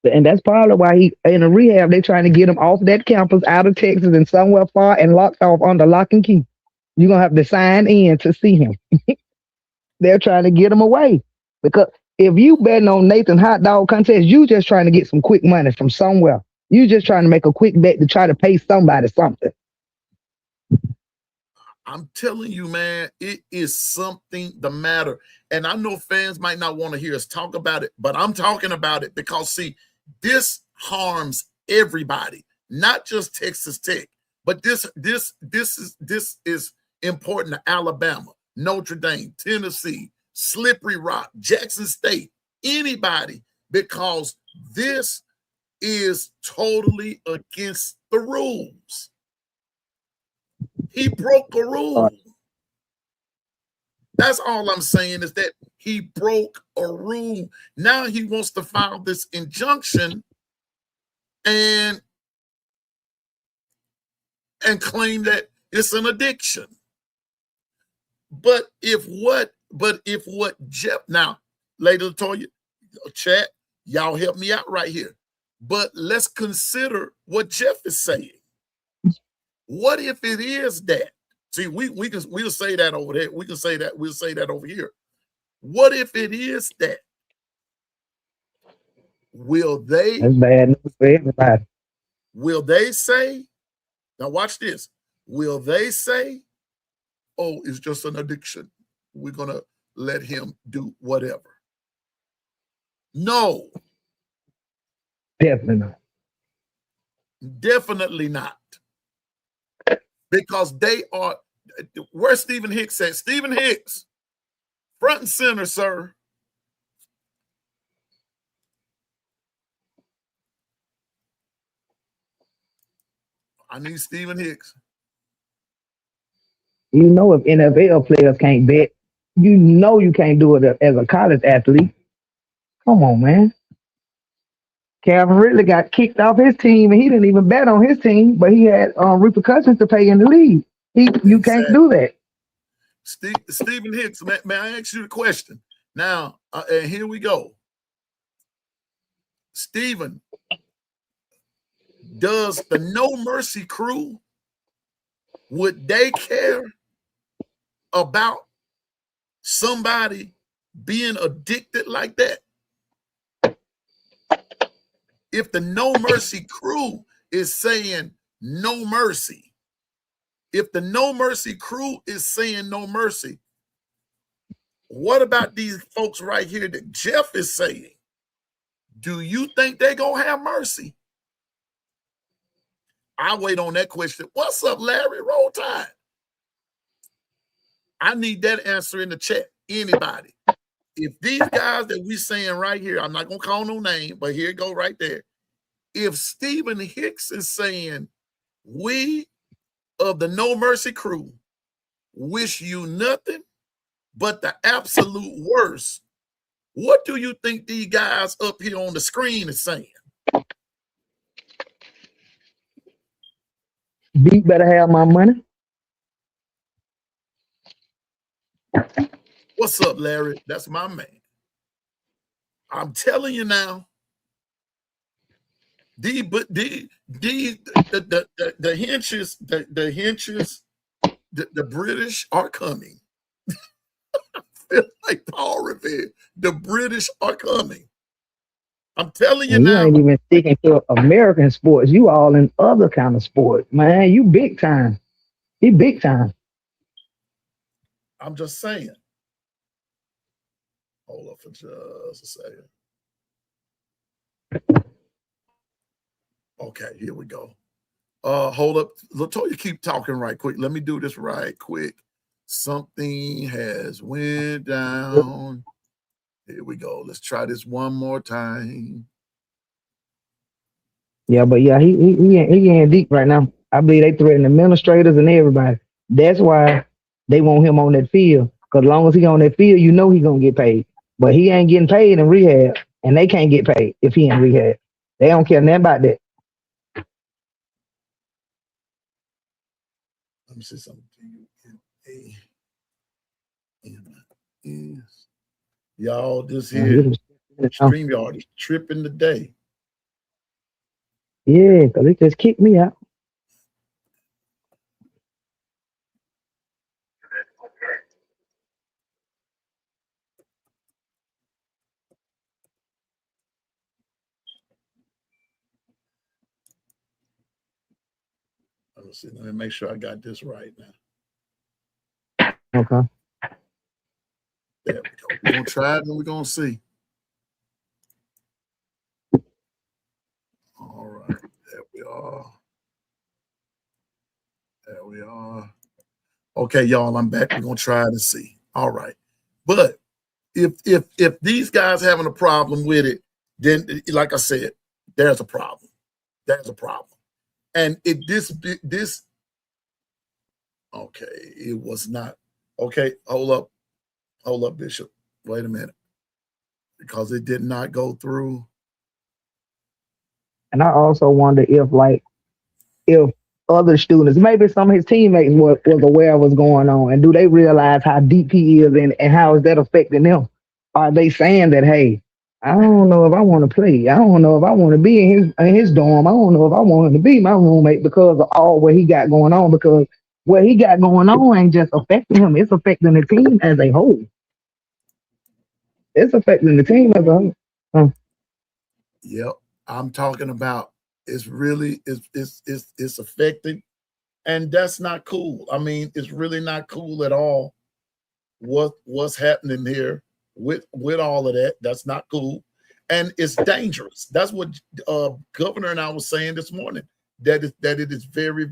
And that's probably why he in a rehab, they're trying to get him off that campus out of Texas and somewhere far and locked off under lock and key. You're gonna have to sign in to see him. They're trying to get him away. Because if you betting on Nathan hot dog contest, you just trying to get some quick money from somewhere. You just trying to make a quick bet to try to pay somebody something. I'm telling you, man, it is something the matter. And I know fans might not want to hear us talk about it, but I'm talking about it because, see, this harms everybody, not just Texas Tech, but this is important to Alabama, Notre Dame, Tennessee, Slippery Rock, Jackson State, anybody, because this is totally against the rules. He broke a rule. That's all I'm saying, is that he broke a rule. Now he wants to file this injunction and claim that it's an addiction. But if what Jeff, now, Lady Latoya, chat, y'all help me out right here. But let's consider what Jeff is saying. What if it is that? See, we'll say that over there. We'll say that over here. What if it is that? Will they? That's bad news for everybody. Will they say? Now watch this. Will they say, "Oh, it's just an addiction. We're gonna let him do whatever"? No. Definitely not. Definitely not. Because they are, where's Stephen Hicks at? Stephen Hicks, front and center, sir. I need Stephen Hicks. You know, if NFL players can't bet, you know you can't do it as a college athlete. Come on, man. Calvin Ridley got kicked off his team, and he didn't even bet on his team, but he had repercussions to pay in the league. You can't do that. Stephen Hicks, may I ask you a question? Now, and here we go. Stephen, does the No Mercy crew, would they care about somebody being addicted like that? If the No Mercy crew is saying no mercy, if the No Mercy crew is saying no mercy, what about these folks right here that Jeff is saying? Do you think they're going to have mercy? I'll wait on that question. What's up, Larry? Roll Tide. I need that answer in the chat. Anybody. If these guys that we saying right here, I'm not going to call no name, but here it go right there. If Stephen Hicks is saying, we of the No Mercy crew wish you nothing but the absolute worst, what do you think these guys up here on the screen is saying? Beat better have my money. What's up, Larry? That's my man. I'm telling you now. The hinges, the British are coming. Feel like Paul Revere. The British are coming. I'm telling you And you now. ain't even sticking to American sports. You all in other kind of sports, man. You big time. He big time. I'm just saying. Hold up for just a second. Okay, here we go. Hold up. Latoya, keep talking right quick. Let me do this right quick. Something has went down. Here we go. Let's try this one more time. Yeah, but yeah, he ain't deep right now. I believe they threaten administrators and everybody. That's why they want him on that field. Cause as long as he on that field, you know he gonna get paid. But he ain't getting paid in rehab, and they can't get paid if he in rehab. They don't care nothing about that. Let me see something. Is y'all this here StreamYard is tripping today. Yeah, cause they just kicked me out. Let me see. Let me make sure I got this right now. Okay. There we go. We're gonna try it and we're gonna see. All right, there we are. There we are. Okay, y'all, I'm back. We're gonna try to see. All right. But if these guys having a problem with it, then like I said, there's a problem. There's a problem. And this okay, it was not okay. Hold up, Bishop. Wait a minute. Because it did not go through. And I also wonder if other students, maybe some of his teammates was aware of what's going on, and do they realize how deep he is, and how is that affecting them? Are they saying that, hey, I don't know if I want to play. I don't know if I want to be in his dorm. I don't know if I want him to be my roommate because of all what he got going on. Because what he got going on ain't just affecting him; it's affecting the team as a whole. It's affecting the team as a whole. Yep. I'm talking about it's affecting, and that's not cool. I mean, it's really not cool at all what's happening here with all of that. That's not cool, and it's dangerous. That's what Governor and I was saying this morning. That it is very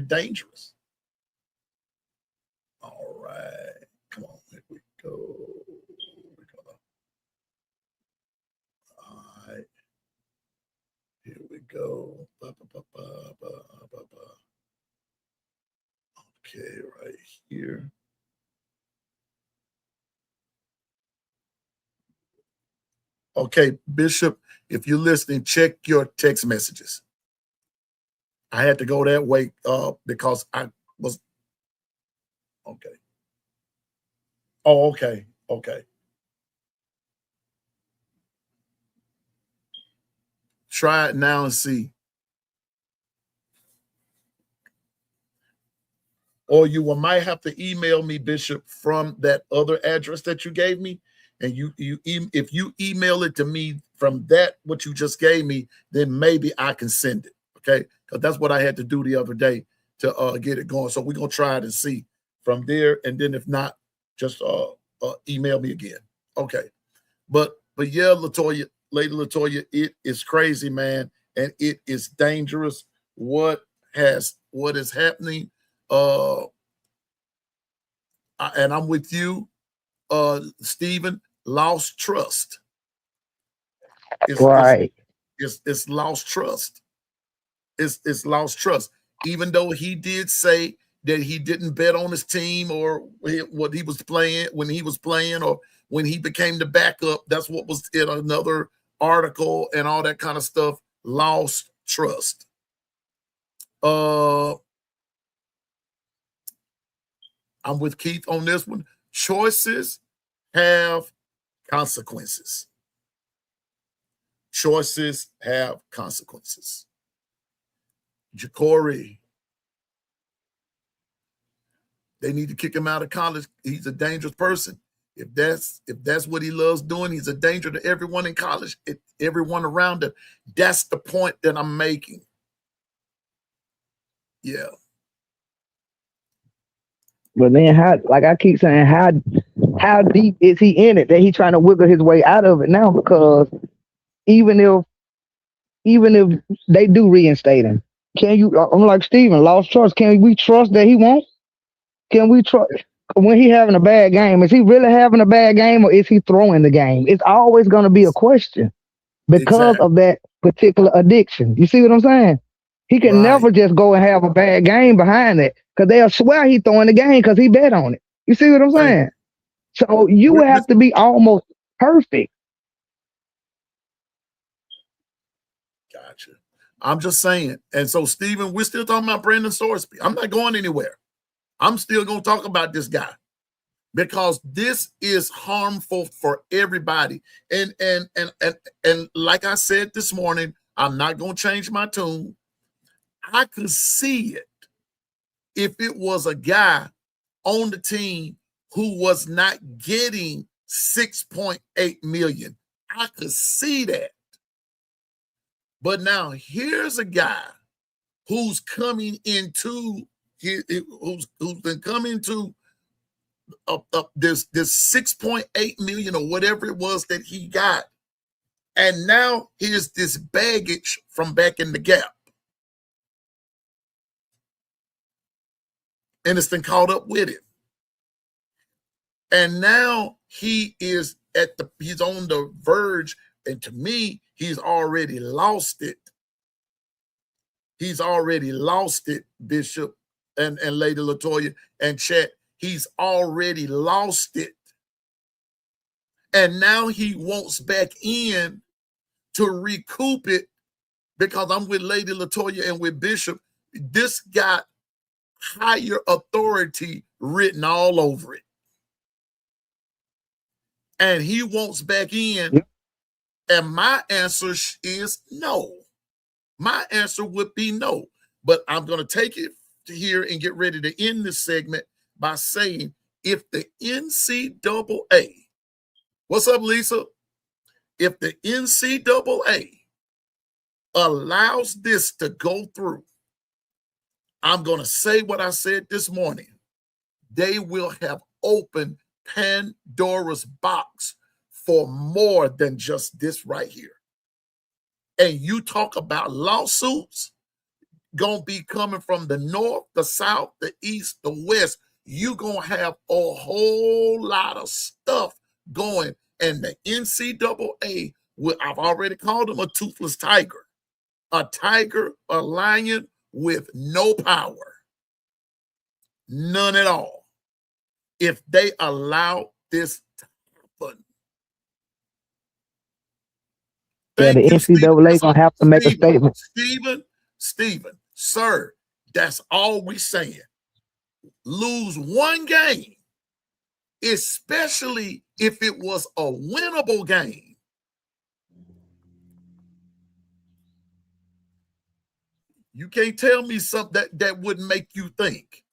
dangerous. All right, come on, here we go. All right, here we go. Okay, right here. Okay, Bishop, if you're listening, check your text messages. I had to go that way because I was okay. Oh, okay, okay. Try it now and see. Or you might have to email me, Bishop, from that other address that you gave me. And if you email it to me from that what you just gave me, then maybe I can send it. Okay, because that's what I had to do the other day to get it going. So we're gonna try it and see from there, and then if not, just email me again. Okay, but yeah, Latoya, Lady Latoya, it is crazy, man, and it is dangerous. What is happening? And I'm with you, Stephen. Lost trust. Right. It's lost trust. It's lost trust. Even though he did say that he didn't bet on his team or what he was playing when he was playing or when he became the backup. That's what was in another article and all that kind of stuff. Lost trust. I'm with Keith on this one. Choices have consequences. Choices have consequences. Jacory, they need to kick him out of college. He's a dangerous person. If that's what he loves doing, he's a danger to everyone in college, everyone around him. That's the point that I'm making. Yeah. But then like I keep saying, how deep is he in it that he's trying to wiggle his way out of it now? Because even if they do reinstate him, can you? I'm like Steven, lost trust. Can we trust that he won't? Can we trust when he having a bad game? Is he really having a bad game, or is he throwing the game? It's always going to be a question because of that particular addiction. You see what I'm saying? He can never just go and have a bad game behind it because they'll swear he's throwing the game because he bet on it. You see what I'm saying? So you would have to be almost perfect. Gotcha. I'm just saying. And so, Steven, we're still talking about Brandon Sorsby. I'm not going anywhere. I'm still going to talk about this guy because this is harmful for everybody. And like I said this morning, I'm not going to change my tune. I could see it if it was a guy on the team who was not getting $6.8 million. I could see that. But now here's a guy who's coming into who's been coming to this 6.8 million or whatever it was that he got. And now here's this baggage from back in the Gap. And it's been caught up with it. And now he is he's on the verge. And to me, he's already lost it. He's already lost it, Bishop and Lady LaToya and Chet. He's already lost it. And now he wants back in to recoup it because I'm with Lady LaToya and with Bishop. This got higher authority written all over it. And he wants back in. Yep. And my answer is no. My answer would be no. But I'm going to take it here and get ready to end this segment by saying if the NCAA, what's up, Lisa? If the NCAA allows this to go through, I'm going to say what I said this morning. They will have opened Pandora's box for more than just this right here. And you talk about lawsuits going to be coming from the north, the south, the east, the west. You're going to have a whole lot of stuff going. And the NCAA, I've already called them a toothless tiger. A tiger, a lion with no power. None at all. If they allow this to happen. Yeah, the NCAA going to have to make a statement. Steven, sir, that's all we saying. Lose one game, especially if it was a winnable game. You can't tell me something that wouldn't make you think.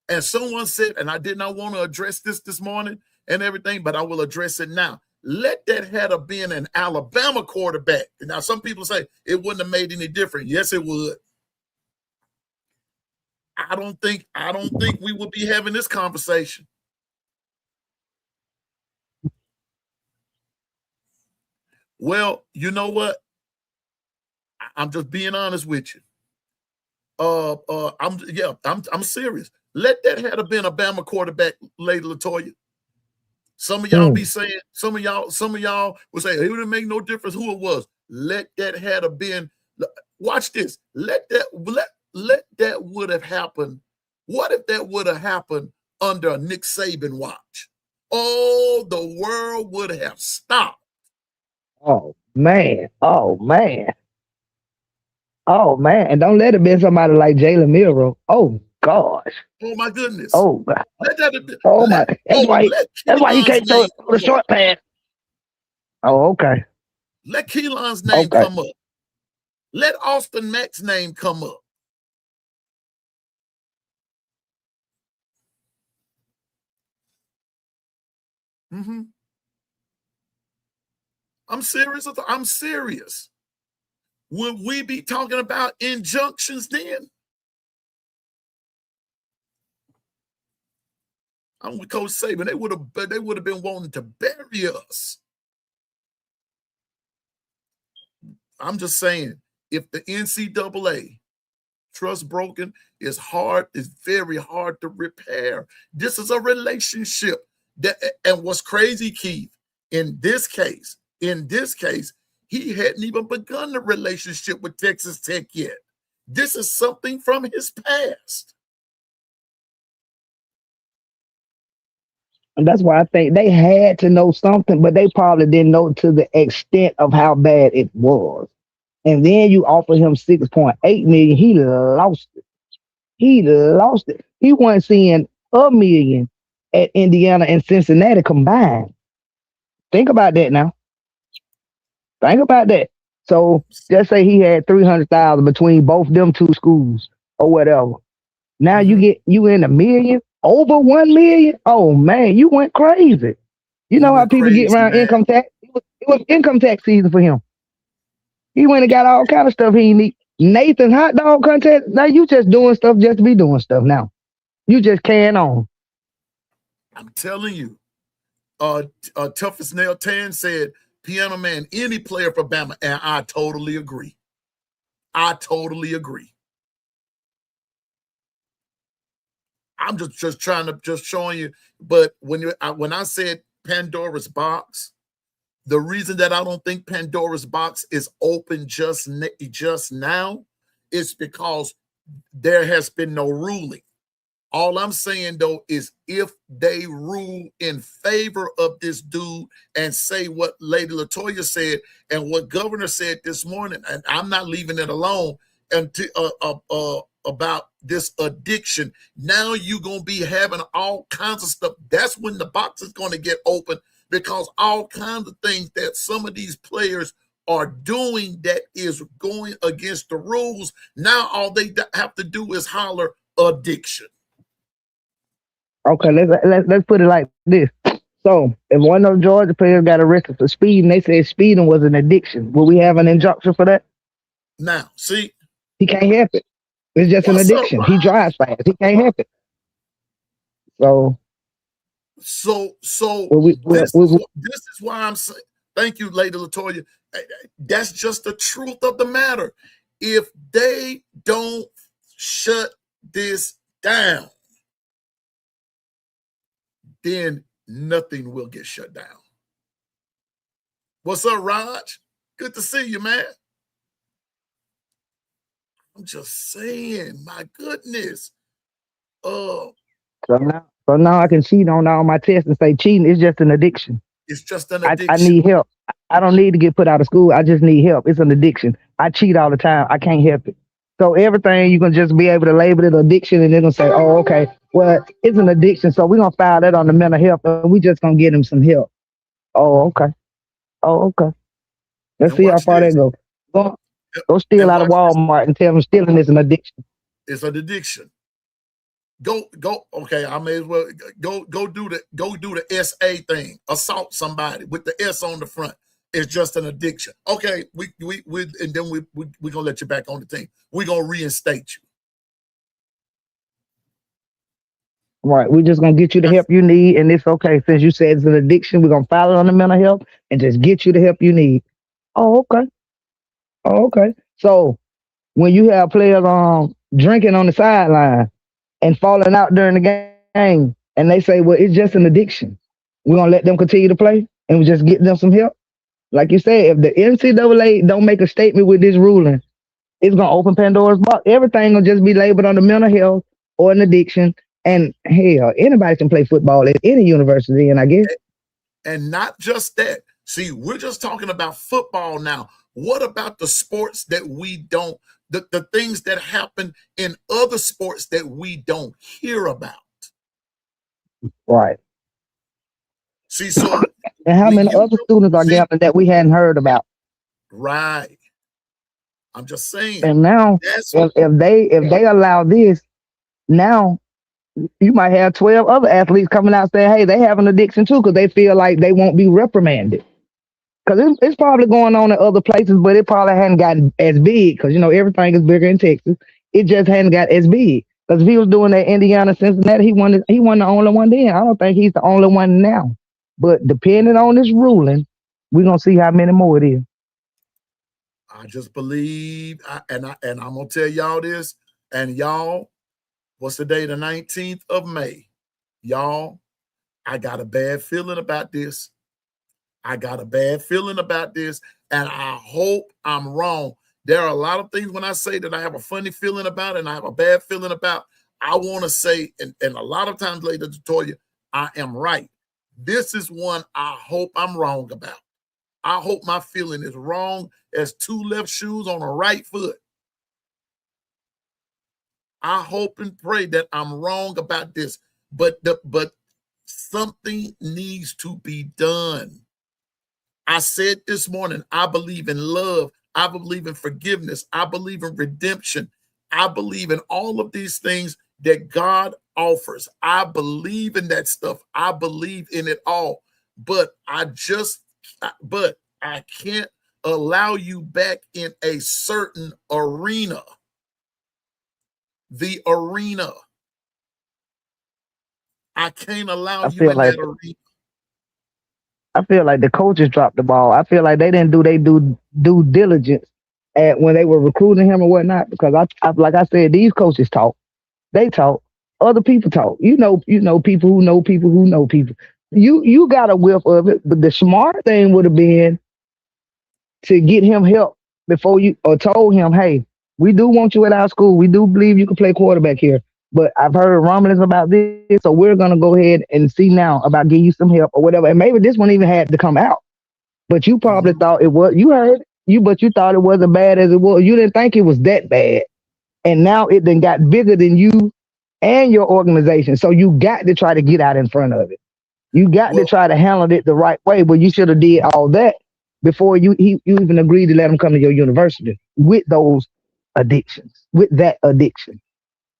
And someone said, and I did not want to address this morning and everything, but I will address it now. Let that have been an Alabama quarterback. Now, some people say it wouldn't have made any difference. Yes, it would. I don't think we would be having this conversation. Well, you know what? I'm just being honest with you. I'm serious. Let that have been a Bama quarterback, Lady LaToya. Some of y'all be saying, some of y'all will say, it wouldn't make no difference who it was. Let that have been, watch this. Let that would have happened. What if that would have happened under Nick Saban watch? Oh, the world would have stopped. Oh man. Oh man, and don't let it be somebody like Jalen Miro. Oh gosh. Oh my goodness. Oh God. Let that Oh my. let That's why he Keelan's can't throw name the come up. short pass. Oh okay. Let Keelan's name Okay. come up. Let Austin Mack's name come up. I'm serious. I'm serious. Would we be talking about injunctions then? I'm with Coach Saban. They would have been wanting to bury us. I'm just saying, if the NCAA trust broken is hard, it's very hard to repair. This is a relationship and what's crazy, Keith, in this case, he hadn't even begun the relationship with Texas Tech yet. This is something from his past. And that's why I think they had to know something, but they probably didn't know to the extent of how bad it was. And then you offer him 6.8 million. He lost it. He lost it. He wasn't seeing a million at Indiana and Cincinnati combined. Think about that now. Think about that. So just say he had 300,000 between both them two schools or whatever. Now you in a million, over 1 million. Oh man, you went crazy. You He know how went people get crazy, around man. income tax? It was income tax season for him. He went and got all kind of stuff he need. Nathan hot dog contest. Now you just doing stuff just to be doing stuff now. You just carrying on. I'm telling you. Toughest Nail Tan said, Piano Man, any player for Bama. And I totally agree. I totally agree. I'm just trying to just showing you. But when I said Pandora's box, the reason that I don't think Pandora's box is open just now is because there has been no ruling. All I'm saying, though, is if they rule in favor of this dude and say what Lady Latoya said and what Governor said this morning, and I'm not leaving it alone, and about this addiction, now you're going to be having all kinds of stuff. That's when the box is going to get open, because all kinds of things that some of these players are doing that is going against the rules. Now all they have to do is holler addiction. Okay, let's put it like this. So if one of the Georgia players got arrested for speeding, they said speeding was an addiction. Will we have an injunction for that? Now, see, he can't help it. It's just an what's up, addiction. Raj? He drives fast. He can't help it. So this is why I'm saying, thank you, Lady Latoya. That's just the truth of the matter. If they don't shut this down, then nothing will get shut down. What's up, Raj? Good to see you, man. I'm just saying, my goodness. so now I can cheat on all my tests and say cheating is just an addiction. It's just an I addiction. need help. I don't need to get put out of school. I just need help. It's an addiction. I cheat all the time. I can't help it. So everything you can just be able to label it addiction, and they're gonna say, "Oh, okay, well, it's an addiction." So we're gonna file that on the mental health, and we just gonna get him some help. Oh, okay. Oh, okay. Let's And see how watch far this. that goes. Go steal out of Walmart and tell them stealing is an addiction. It's an addiction. Go. Okay, I may as well go do the SA thing. Assault somebody with the S on the front. It's just an addiction. Okay, we and then we gonna let you back on the team. We're gonna reinstate you. Right. We're just gonna get you the help you need, and it's okay. Since you said it's an addiction, we're gonna file it on the mental health and just get you the help you need. Oh, okay. Oh, okay. So when you have players drinking on the sideline and falling out during the game, and they say, "Well, it's just an addiction," we're gonna let them continue to play and we just get them some help. Like you said, if the NCAA don't make a statement with this ruling, it's gonna open Pandora's box. Everything will just be labeled under mental health or an addiction. And hell, anybody can play football at any university, and I guess. And not just that. See, we're just talking about football now. What about the sports that we don't the things that happen in other sports that we don't hear about. Right. See, so And how when many you other students are see, gambling that we hadn't heard about? right, I'm just saying And now, that's if they allow this, now you might have 12 other athletes coming out saying, "Hey, they have an addiction too," because they feel like they won't be reprimanded. Because it's probably going on in other places, but it probably hadn't gotten as big. Because everything is bigger in Texas. It just hadn't got as big. Because if he was doing that Indiana, Cincinnati, he wasn't the only one then. I don't think he's the only one now. But depending on this ruling, we're gonna see how many more it is. I just believe, and I'm gonna tell y'all this, and y'all, what's the day? The 19th of May, y'all. I got a bad feeling about this. I got a bad feeling about this, and I hope I'm wrong. There are a lot of things when I say that I have a funny feeling about and I have a bad feeling about. I want to say, and a lot of times later, Toya, I am right. This is one I hope I'm wrong about. I hope my feeling is wrong as two left shoes on a right foot. I hope and pray that I'm wrong about this, but something needs to be done. I said this morning, I believe in love. I believe in forgiveness. I believe in redemption. I believe in all of these things that God offers. I believe in that stuff. I believe in it all. But I can't allow you back in a certain arena. The arena. I can't allow you in that arena. I feel like the coaches dropped the ball. I feel like they didn't do their due diligence when they were recruiting him or whatnot. Because like I said, these coaches talk. They talk. Other people talk. You know people who know people who know people. You got a whiff of it, but the smart thing would have been to get him help before you or told him, "Hey, we do want you at our school. We do believe you can play quarterback here. But I've heard rumblings about this, so we're gonna go ahead and see now about getting you some help or whatever." And maybe this one even had to come out. But you probably thought it was. You heard but you thought it wasn't bad as it was. You didn't think it was that bad, and now it then got bigger than you and your organization. So you got to try to get out in front of it. You got to try to handle it the right way. But you should have did all that before you even agreed to let him come to your university with those addictions, with that addiction.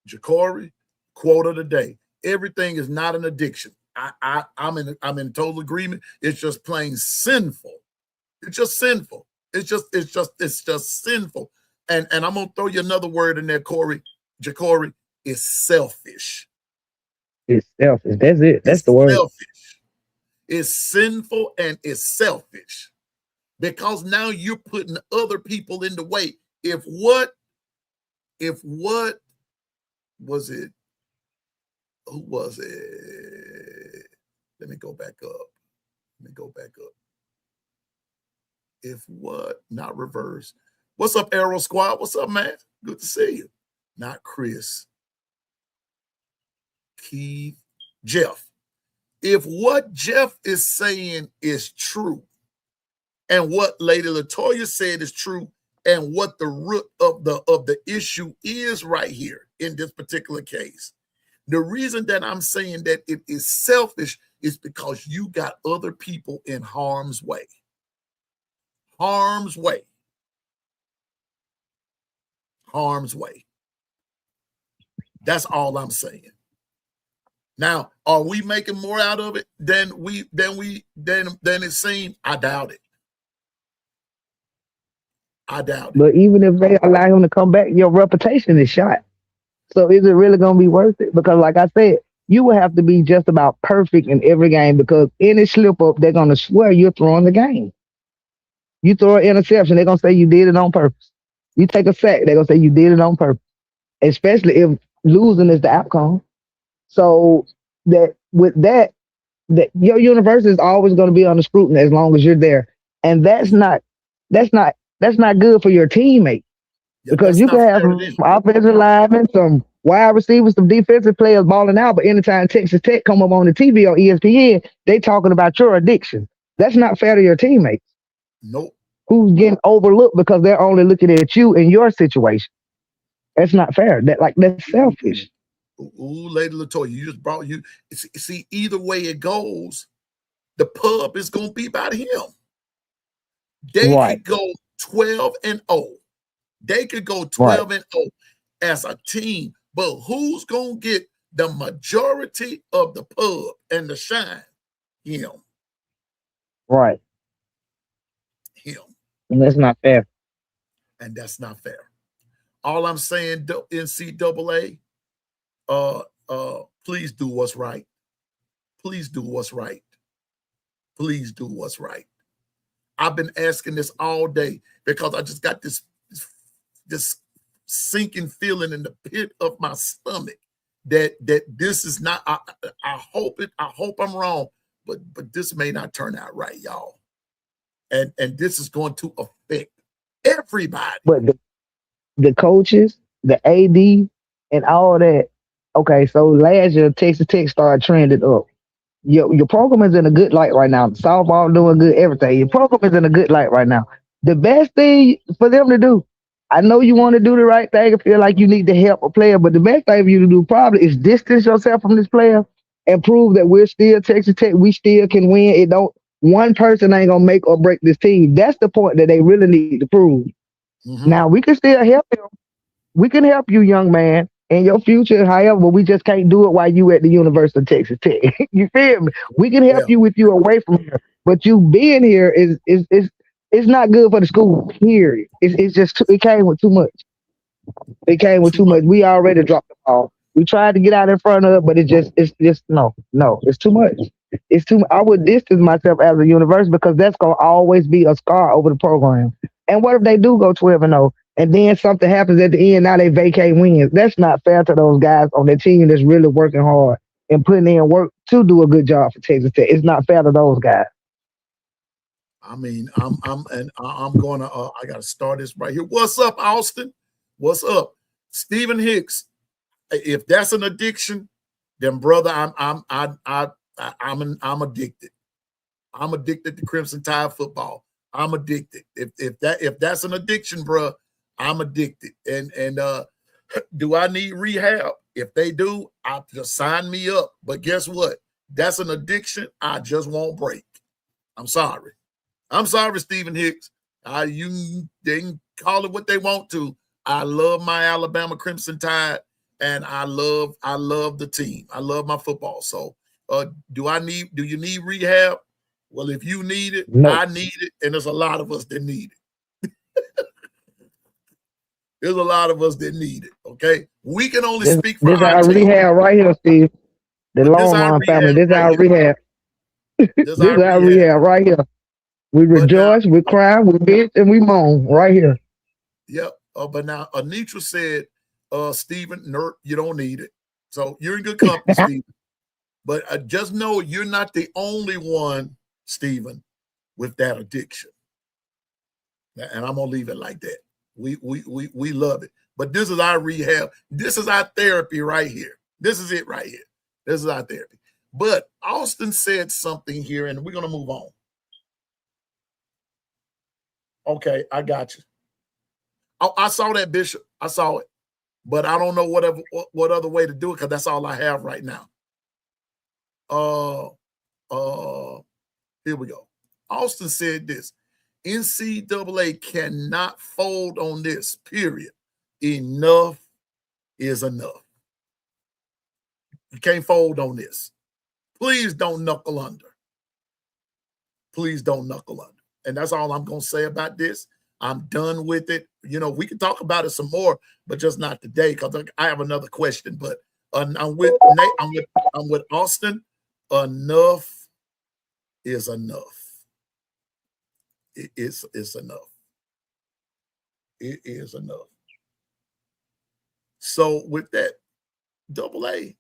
Ja'Cory, quote of the day: everything is not an addiction. I'm in total agreement. It's just plain sinful. It's just sinful. It's just sinful. And I'm gonna throw you another word in there, Ja'Cory. It's selfish. It's selfish. That's it. That's the word. Selfish. It's sinful and it's selfish. Because now you're putting other people in the way. If what was it? Who was it? Let me go back up. If what? Not reverse. What's up, Arrow Squad? What's up, man? Good to see you. Not Chris. Keith. Jeff. If what Jeff is saying is true, and what Lady LaToya said is true, and what the root of the issue is right here in this particular case, the reason that I'm saying that it is selfish is because you got other people in harm's way. Harm's way. Harm's way. That's all I'm saying. Now, are we making more out of it than it seemed? I doubt it. I doubt it. But even if they allow him to come back, your reputation is shot. So is it really going to be worth it? Because like I said, you will have to be just about perfect in every game because any slip up, they're going to swear you're throwing the game. You throw an interception, they're going to say you did it on purpose. You take a sack, they're going to say you did it on purpose, especially if losing is the outcome. So that with that your university is always going to be under scrutiny as long as you're there. And that's not good for your teammates. Because you can have some offensive linemen, some wide receivers, some defensive players balling out, but anytime Texas Tech come up on the TV or ESPN, they talking about your addiction. That's not fair to your teammates. Nope. Who's getting overlooked because they're only looking at you and your situation. That's not fair. That's selfish. Ooh, Lady Latoya, you just brought you. See, either way it goes, the pub is gonna be about him. They Right. could go 12-0. They could go Right. 12-0 as a team, but who's gonna get the majority of the pub and the shine? Him. Right. Him. And that's not fair. And that's not fair. All I'm saying, NCAA, please do what's right. Please do what's right. Please do what's right. I've been asking this all day because I just got this sinking feeling in the pit of my stomach that this is not. I hope I'm wrong, but this may not turn out right, y'all. And this is going to affect everybody. But the coaches, the AD, and all that. Okay, so last year Texas Tech started trending up. Your program is in a good light right now. Softball doing good, everything. Your program is in a good light right now. The best thing for them to do, I know you want to do the right thing and feel like you need to help a player, but the best thing for you to do probably is distance yourself from this player and prove that we're still Texas Tech. We still can win. It don't one person ain't gonna make or break this team. That's the point that they really need to prove. Mm-hmm. Now we can still help him. We can help you, young man, in your future. However, we just can't do it while you at the University of Texas Tech. You feel me? We can help you with you away from here, but you being here is it's not good for the school. Period. It's just it came with too much. It came with too much. We already dropped the ball. We tried to get out in front of it, but it's just no, it's too much. It's too. I would distance myself as a university because that's gonna always be a scar over the program. And what if they do go 12-0, and then something happens at the end? Now they vacate wins. That's not fair to those guys on the team that's really working hard and putting in work to do a good job for Texas Tech. It's not fair to those guys. I mean, I'm gonna. I gotta start this right here. What's up, Austin? What's up, Stephen Hicks? If that's an addiction, then brother, I'm addicted. I'm addicted to Crimson Tide football. I'm addicted. If that's an addiction, bro, I'm addicted. And do I need rehab? If they do, I just sign me up. But guess what? That's an addiction I just won't break. I'm sorry. I'm sorry, Stephen Hicks. They can call it what they want to. I love my Alabama Crimson Tide, and I love the team. I love my football. So, do you need rehab? Well, if you need it, No. I need it, and there's a lot of us that need it. There's a lot of us that need it. Okay, we can only speak for this our our team. rehab right here, Steve. The Longhorn family. This our rehab. This our rehab right here. We rejoice, we cry, we bitch, and we moan right here. Yep. But now Anitra said, Stephen, nerd, you don't need it. So you're in good company, Stephen. But just know you're not the only one, Stephen, with that addiction. And I'm gonna leave it like that. We love it. But this is our rehab. This is our therapy right here. This is it right here. This is our therapy. But Austin said something here, and we're gonna move on. Okay, I got you. I saw that, Bishop. I saw it, but I don't know what other way to do it because that's all I have right now. Here we go. Austin said this: NCAA cannot fold on this. Period. Enough is enough. You can't fold on this. Please don't knuckle under. Please don't knuckle under. And that's all I'm going to say about this. I'm done with it. You know, we can talk about it some more, but just not today because I have another question. But I'm with Nate. I'm with Austin. Enough is enough. It's enough. It is enough. So with that, excuse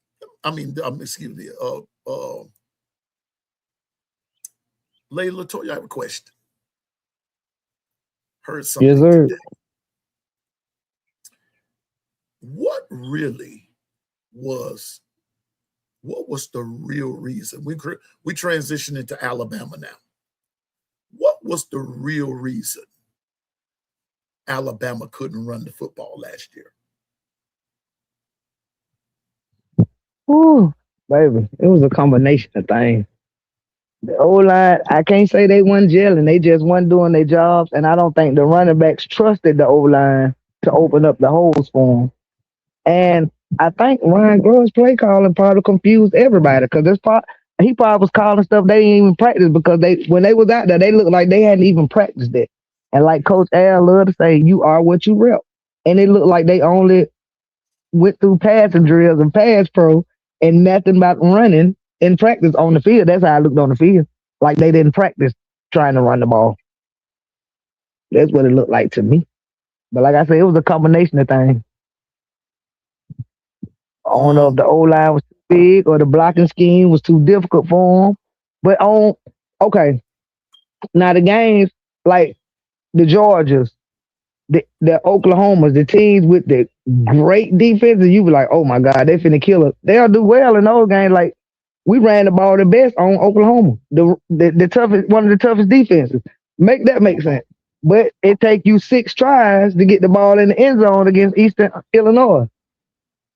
me, Lady Latoya, I have a question. Heard something today. What was the real reason? We transition into Alabama now. What was the real reason Alabama couldn't run the football last year? Whew, baby, it was a combination of things. The O line, I can't say they wasn't gelling. They just wasn't doing their jobs, and I don't think the running backs trusted the O line to open up the holes for them. And I think Ryan Grubb's play calling probably confused everybody because he probably was calling stuff they didn't even practice because they when they was out there they looked like they hadn't even practiced it. And like Coach Al loved to say, "You are what you rep." And it looked like they only went through passing drills and pass pro and nothing about running in practice on the field. That's how I looked on the field. Like they didn't practice trying to run the ball. That's what it looked like to me. But like I said, it was a combination of things. I don't know if the O line was too big or the blocking scheme was too difficult for them. But okay, now the games like the Georgias, the Oklahomas, the teams with the great defenses, you be like, oh my God, they finna kill us. They'll do well in those games. Like we ran the ball the best on Oklahoma, the toughest, one of the toughest defenses. Make that make sense. But it take you 6 tries to get the ball in the end zone against Eastern Illinois.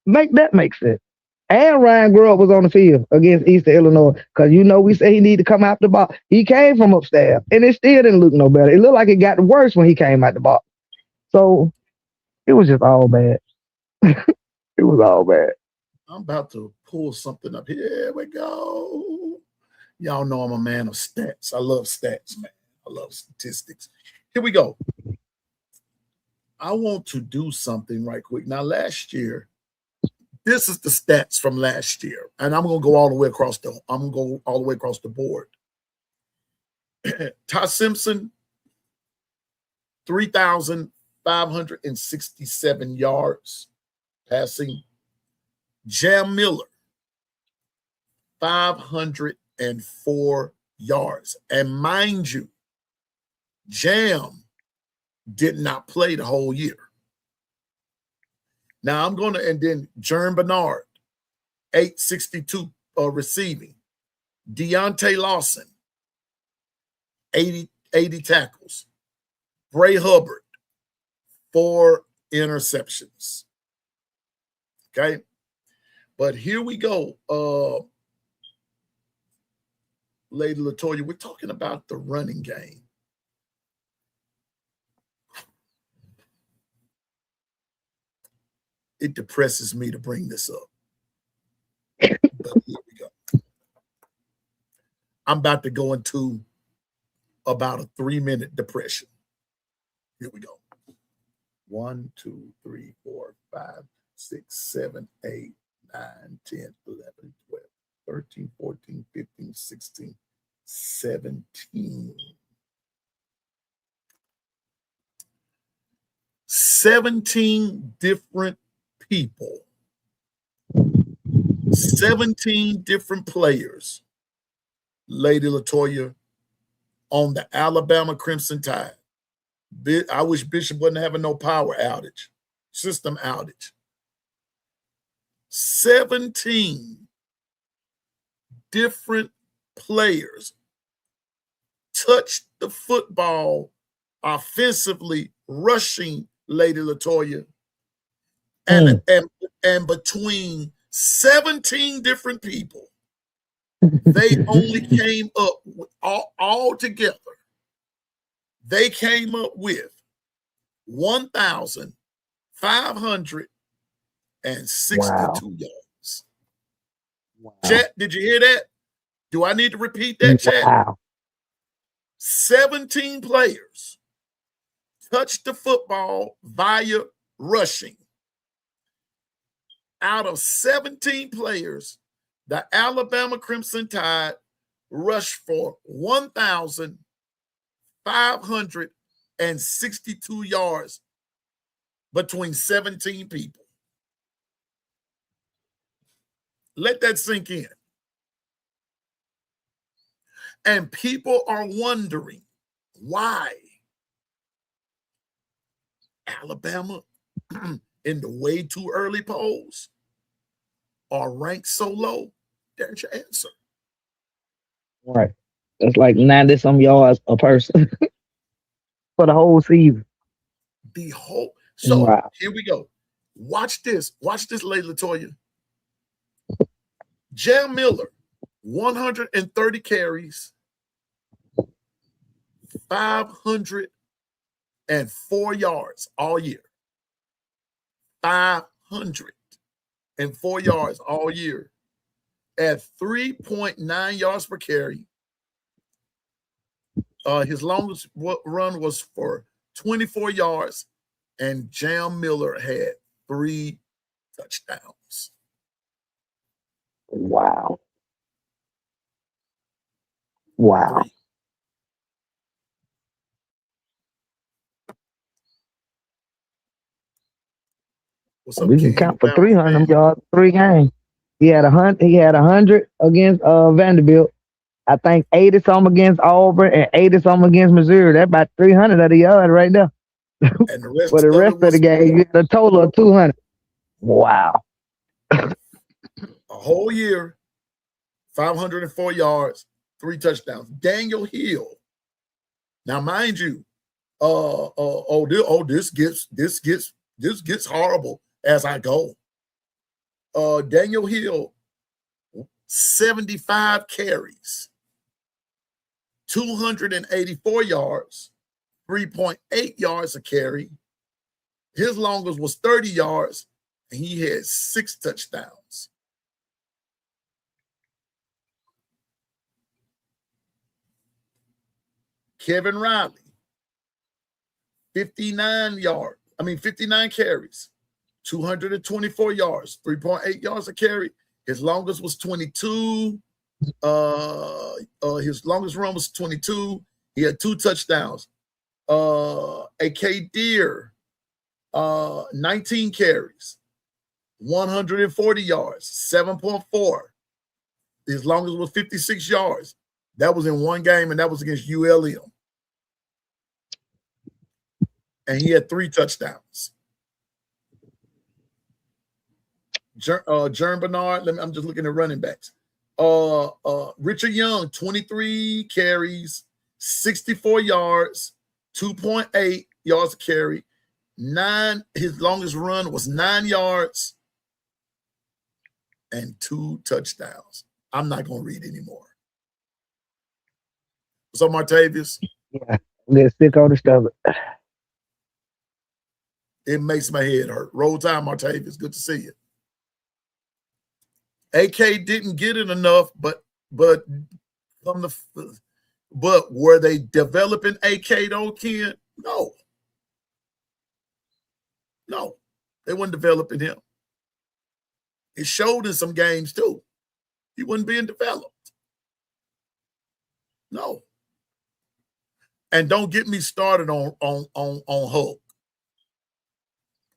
Make that make sense. And Ryan Grubb was on the field against Eastern Illinois because we say he need to come out the box. He came from upstairs, and it still didn't look no better. It looked like it got worse when he came out the box. So it was just all bad. It was all bad. I'm about to pull something up. Here we go. Y'all know I'm a man of stats. I love stats, man. I love statistics. Here we go. I want to do something right quick. Now, last year, this is the stats from last year, and I'm gonna go all the way across the board. Ty Simpson, 3,567 yards passing. Jam Miller, 504 yards. And mind you, Jam did not play the whole year. Now and then Jern Bernard, 862 receiving. Deontay Lawson, 80 tackles. Bray Hubbard, 4 interceptions. Okay. But here we go. Lady Latoya, we're talking about the running game. It depresses me to bring this up. But here we go. I'm about to go into about a 3-minute depression. Here we go. 1, 2, 3, 4, 5, 6, 7, 8, 9, 10, 11, 12, 13, 14, 15, 16, 17. 17 different people, 17 different players, Lady Latoya, on the Alabama Crimson Tide. I wish Bishop wasn't having no power outage, system outage. 17 different players touched the football offensively, rushing, Lady Latoya, and between 17 different people, they only came up with, all together, they came up with 1,562 yards. Wow. Chat, did you hear that? Do I need to repeat that, chat? Wow. 17 players touched the football via rushing. Out of 17 players, the Alabama Crimson Tide rushed for 1,562 yards between 17 people. Let that sink in. And people are wondering why Alabama in the way too early polls are ranked so low. There's your answer. Right. That's like 90 some yards a person for the whole season. So Wow. here we go. Watch this. Watch this, Lady Latoya. Jam Miller, 130 carries, 504 yards all year. 504 yards all year at 3.9 yards per carry. His longest run was for 24 yards, and Jam Miller had 3 touchdowns. Wow. Wow. 3. What's up, We can King? count for Bama 300 fan? yards, 3 games. He had 100. He had 100 against Vanderbilt. I think 80 something against Auburn and 80 something against Missouri. That's about 300 of the yard right there. And the For rest the of rest it of the was game, you get a total of 200. Wow. a whole year, 504 yards, 3 touchdowns. Daniel Hill. Now, mind you, this gets horrible as I go. Daniel Hill, 75 carries, 284 yards, 3.8 yards a carry. His longest was 30 yards, and he had 6 touchdowns. Kevin Riley, 59 carries, 224 yards, 3.8 yards a carry. His longest was 22. His longest run was 22. He had 2 touchdowns. A.K. Deere, 19 carries, 140 yards, 7.4. His longest was 56 yards. That was in one game, and that was against ULM. And he had 3 touchdowns. Jern Bernard, I'm just looking at running backs. Richard Young, 23 carries, 64 yards, 2.8 yards a carry. 9, his longest run was 9 yards and 2 touchdowns. I'm not going to read anymore. What's up, Martavius? Yeah. Get sick on the stomach. It makes my head hurt. Roll time, Martavius. Good to see you. AK didn't get it enough, but were they developing AK though, Ken? No, they weren't developing him. It showed in some games too. He wasn't being developed. No. And don't get me started on Hulk.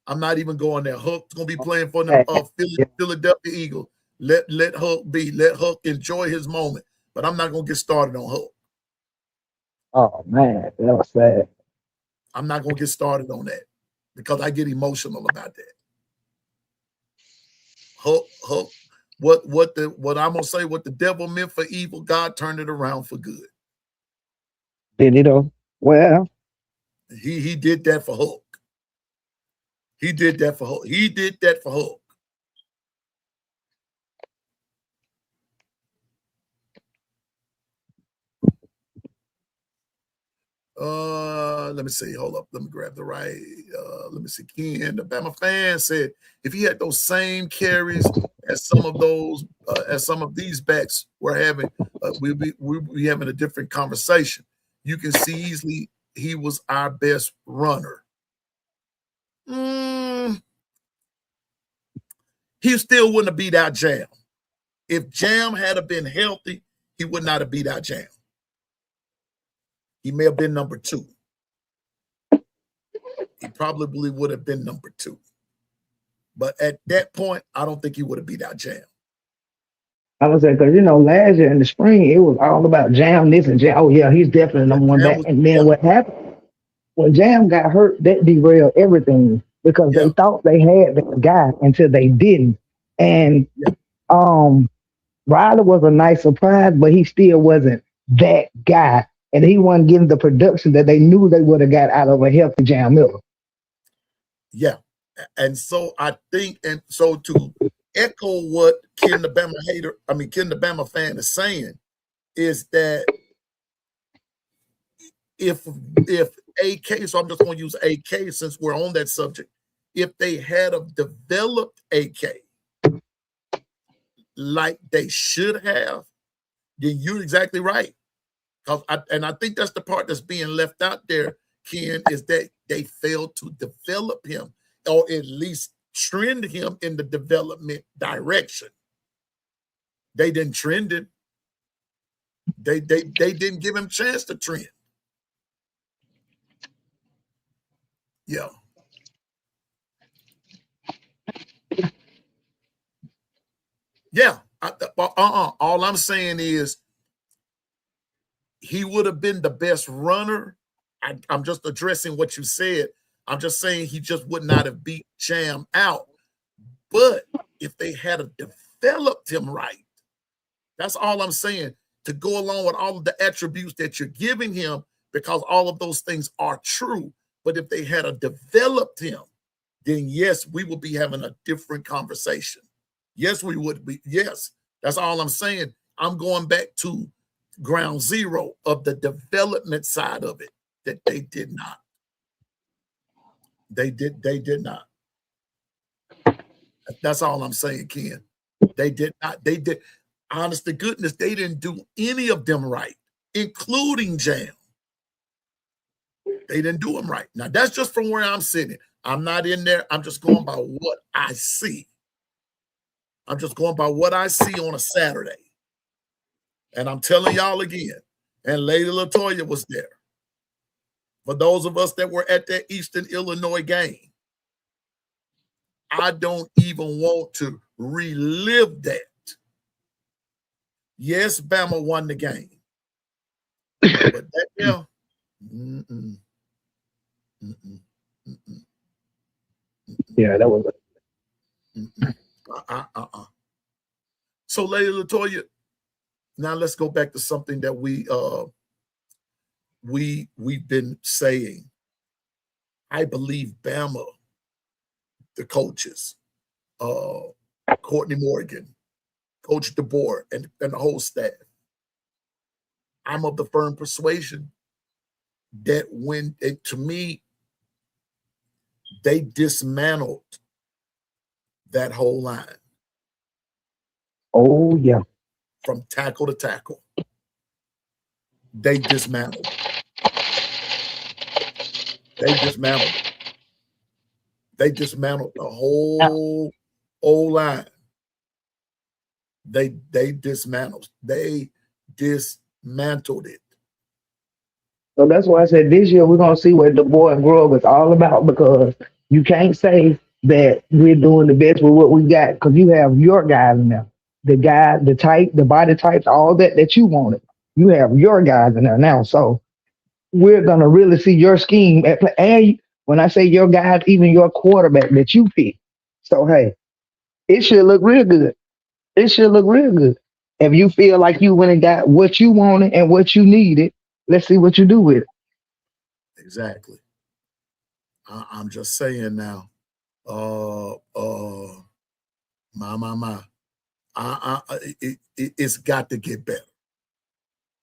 I'm not even going there. Hulk's gonna be playing for the Philadelphia Eagles. Let Hulk be. Let Hulk enjoy his moment. But I'm not gonna get started on Hulk. Oh man, that was sad. I'm not gonna get started on that because I get emotional about that. Hulk. What I'm gonna say? What the devil meant for evil, God turned it around for good. Did he though? Well, he did that for Hulk. He did that for Hulk. He did that for Hulk. Let me see. Hold up. Let me grab the right. Let me see. Ken, the Bama fan said if he had those same carries as some of these backs were having, we'd be having a different conversation. You can see easily he was our best runner. He still wouldn't have beat out Jam. If Jam had been healthy, he would not have beat out Jam. He may have been number 2. He probably would have been number 2. But at that point, I don't think he would have beat out Jam. I was saying, because last year in the spring, it was all about Jam this and Jam. Oh yeah, he's definitely number one back. And then what happened when Jam got hurt, that derailed everything because they thought they had that guy until they didn't. And Riley was a nice surprise, but he still wasn't that guy. And he wasn't getting the production that they knew they would have got out of a healthy Jam Miller. Yeah. And so I think, and so to echo what Ken the Bama hater, Ken the Bama fan is saying is that if AK, so I'm just going to use AK since we're on that subject, if they had a developed AK like they should have, then you're exactly right. I think that's the part that's being left out there, Ken, is that they failed to develop him or at least trend him in the development direction. They didn't trend him. They didn't give him a chance to trend. Yeah. Yeah. All I'm saying is he would have been the best runner. I'm just addressing what you said. I'm just saying he just would not have beat Jam out. But if they had developed him right, that's all I'm saying, to go along with all of the attributes that you're giving him, because all of those things are true. But if they had developed him, then yes, we would be having a different conversation. Yes, we would be. Yes, that's all I'm saying. I'm going back to ground zero of the development side of it, that they did not. They did not. That's all I'm saying, Ken. They did not. They did. Honest to goodness, they didn't do any of them right, including Jam. They didn't do them right. Now, that's just from where I'm sitting. I'm not in there. I'm just going by what I see. I'm just going by what I see on a Saturday. And I'm telling y'all again, and Lady LaToya was there. For those of us that were at that Eastern Illinois game, I don't even want to relive that. Yes, Bama won the game. But that, yeah. Yeah, that was So, Lady LaToya, now let's go back to something that we've been saying. I believe Bama, the coaches, Courtney Morgan, Coach DeBoer, and the whole staff, I'm of the firm persuasion that to me, they dismantled that whole line. Oh, yeah. From tackle to tackle. They dismantled. They dismantled the whole O-line. They dismantled. They dismantled it. So that's why I said this year we're gonna see what the boy and Grove is all about, because you can't say that we're doing the best with what we got, because you have your guys in there. The guy, the type, the body types, all that you wanted. You have your guys in there now. So we're gonna really see your scheme at play. And when I say your guys, even your quarterback that you pick. So hey, it should look real good. It should look real good. If you feel like you went and got what you wanted and what you needed, let's see what you do with it. Exactly. I'm just saying now. My. It's got to get better.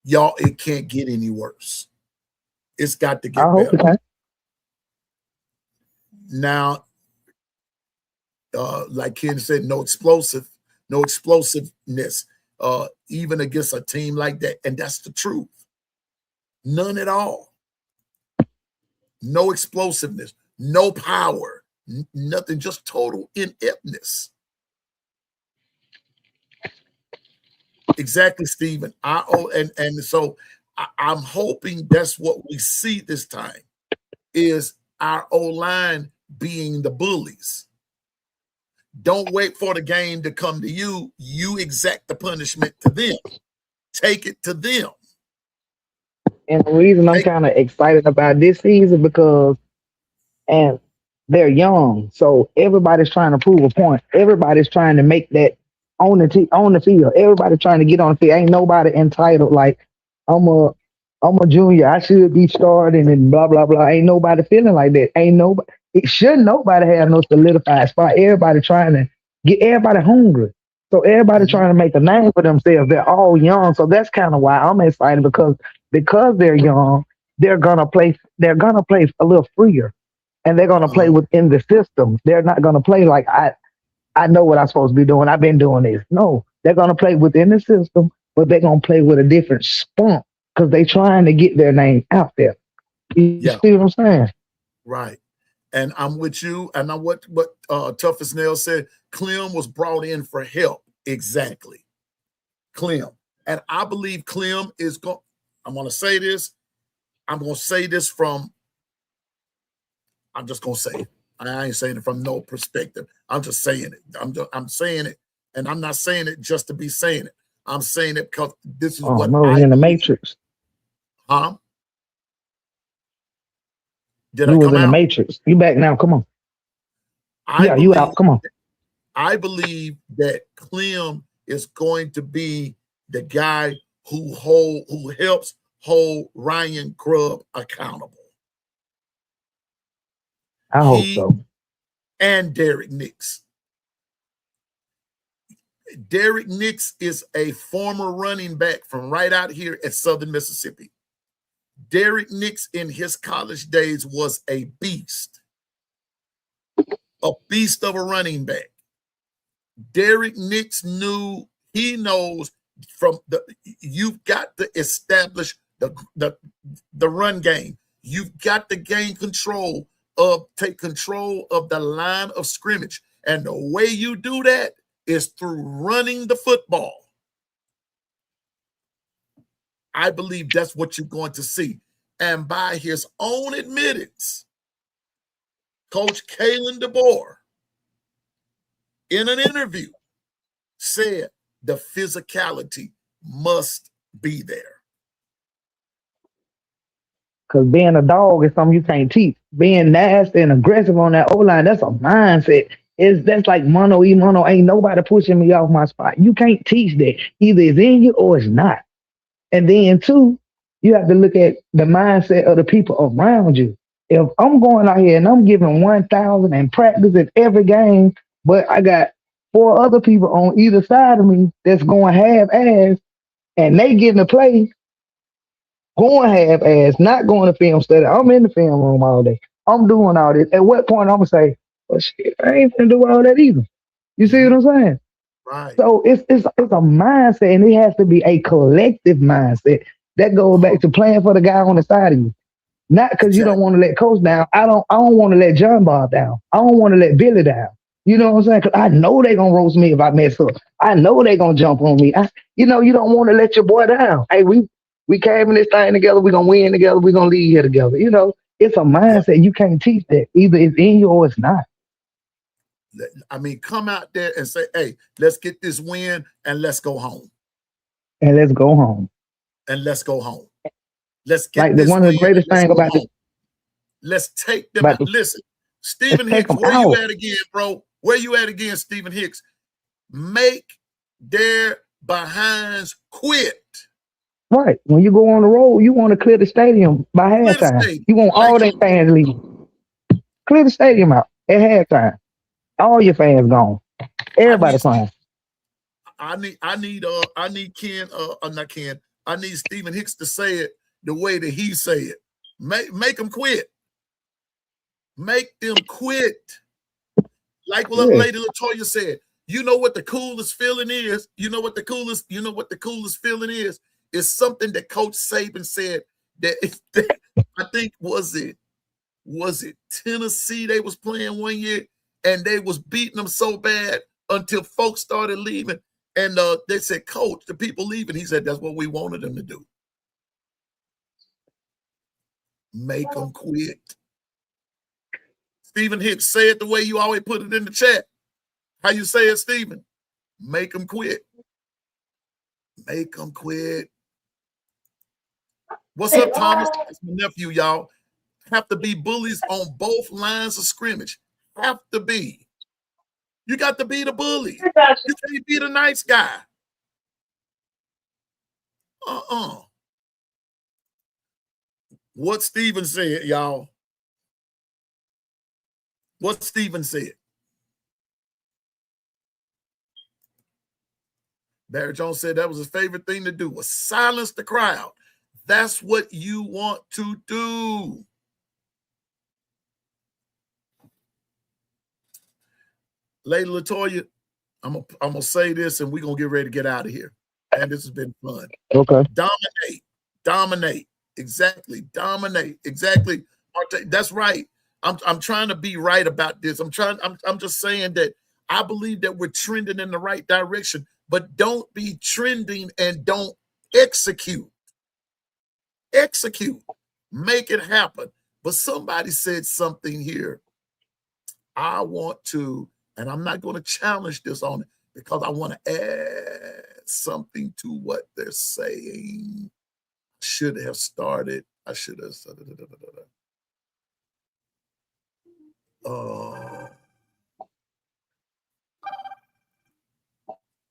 Y'all, it can't get any worse. It's got to get better. Okay. Now, like Ken said, no explosiveness, even against a team like that. And that's the truth. None at all. No explosiveness, no power, nothing, just total ineptness. Exactly, Stephen. So I'm hoping that's what we see this time, is our O-line being the bullies. Don't wait for the game to come to you. You exact the punishment to them. Take it to them. And the reason I'm kind of excited about this season, because and they're young, so everybody's trying to prove a point. Everybody's trying to make that on the field. Everybody's trying to get on the field. Ain't nobody entitled like I'm a junior, I should be starting and blah blah blah. Ain't nobody feeling like that. Ain't nobody. It should nobody have no solidified spot. Everybody trying to get everybody hungry. So everybody trying to make a name for themselves. They're all young, so that's kind of why I'm excited because they're young. They're gonna play a little freer, and they're gonna play within the system. They're not gonna play like I know what I'm supposed to be doing. I've been doing this. No, they're gonna play within the system, but they're gonna play with a different spunk because they're trying to get their name out there. You Yeah, see what I'm saying? right. And I'm with you. And I what Toughest Nail said, Clem was brought in for help. Exactly. Clem. And I believe Clem is going, I'm gonna say this. I'm gonna say this from, I'm just gonna say it. I ain't saying it from no perspective. I'm just saying it. I'm saying it, and I'm not saying it just to be saying it. I'm saying it because this is Oh what no, I in the believe. Matrix. Huh? Did I You was come in the out? Matrix. You back now? Come on. I Yeah, you believe out. Come on. I believe that Clem is going to be the guy who helps hold Ryan Grubb accountable. I hope He so. and Derek Nix. Derek Nix is a former running back from right out here at Southern Mississippi. Derek Nix in his college days was a beast of a running back. Derek Nix knows from you've got to establish the run game. You've got to take control of the line of scrimmage. And the way you do that is through running the football. I believe that's what you're going to see. And by his own admittance, Coach Kalen DeBoer, in an interview, said the physicality must be there. Because being a dog is something you can't teach. Being nasty and aggressive on that O line, that's a mindset. That's like mono e mono. Ain't nobody pushing me off my spot. You can't teach that. Either it's in you or it's not. And then two, you have to look at the mindset of the people around you. If I'm going out here and I'm giving 1,000 and practice at every game, but I got four other people on either side of me that's going half ass and they getting to play going half ass, not going to film study. I'm in the film room all day. I'm doing all this. At what point I'm gonna say, well shit, I ain't gonna do all that either. You see what I'm saying? Right. So it's a mindset, and it has to be a collective mindset that goes back to playing for the guy on the side of you. Not because you don't Exactly. want to let coach down. I don't want to let John Bob down. I don't want to let Billy down. You know what I'm saying? Because I know they gonna roast me if I mess up. I know they gonna jump on me. You don't want to let your boy down. Hey, we came in this thing together. We gonna win together. We gonna lead here together. It's a mindset. You can't teach that. Either it's in you or it's not. I mean, come out there and say, hey, let's get this win and let's go home. And let's go home. And let's go home. Let's get Like this one of the win and greatest let's things go about home. Let's take them out. the Listen, let's Stephen take Hicks, them where you out. at again, bro? Where you at again, Stephen Hicks? Make their behinds quit. Right. When you go on the road, you want to clear the stadium by Clear the halftime. stadium. You want Thank all their you. fans leaving. Clear the stadium out at halftime. All your fans gone. I need Everybody crying. I need Ken not Ken. I need Stephen Hicks to say it the way that he say it. Make them quit. Make them quit. Like what Yeah. Lady Latoya said. You know what the coolest feeling is? You know what the coolest feeling is? It's something that Coach Saban said that I think was it Tennessee they was playing one year and they was beating them so bad until folks started leaving. And they said, Coach, the people leaving. He said, that's what we wanted them to do. Make them quit. Stephen Hicks, say it the way you always put it in the chat. How you say it, Stephen? Make them quit. Make them quit. What's up, Thomas? It's my nephew, y'all. Have to be bullies on both lines of scrimmage. Have to be. You got to be the bully. You can't be the nice guy. What Steven said, y'all. What Steven said. Barry Jones said that was his favorite thing to do, was silence the crowd. That's what you want to do. Lady LaToya, I'm gonna say this and we're gonna get ready to get out of here. And this has been fun. Okay. Dominate. Exactly. Dominate. Exactly. That's right. I'm trying to be right about this. I'm just saying that I believe that we're trending in the right direction, but don't be trending and don't execute. Execute. Make it happen. But somebody said something here. I want to, and I'm not going to challenge this on it because I want to add something to what they're saying. Should have started. I should have.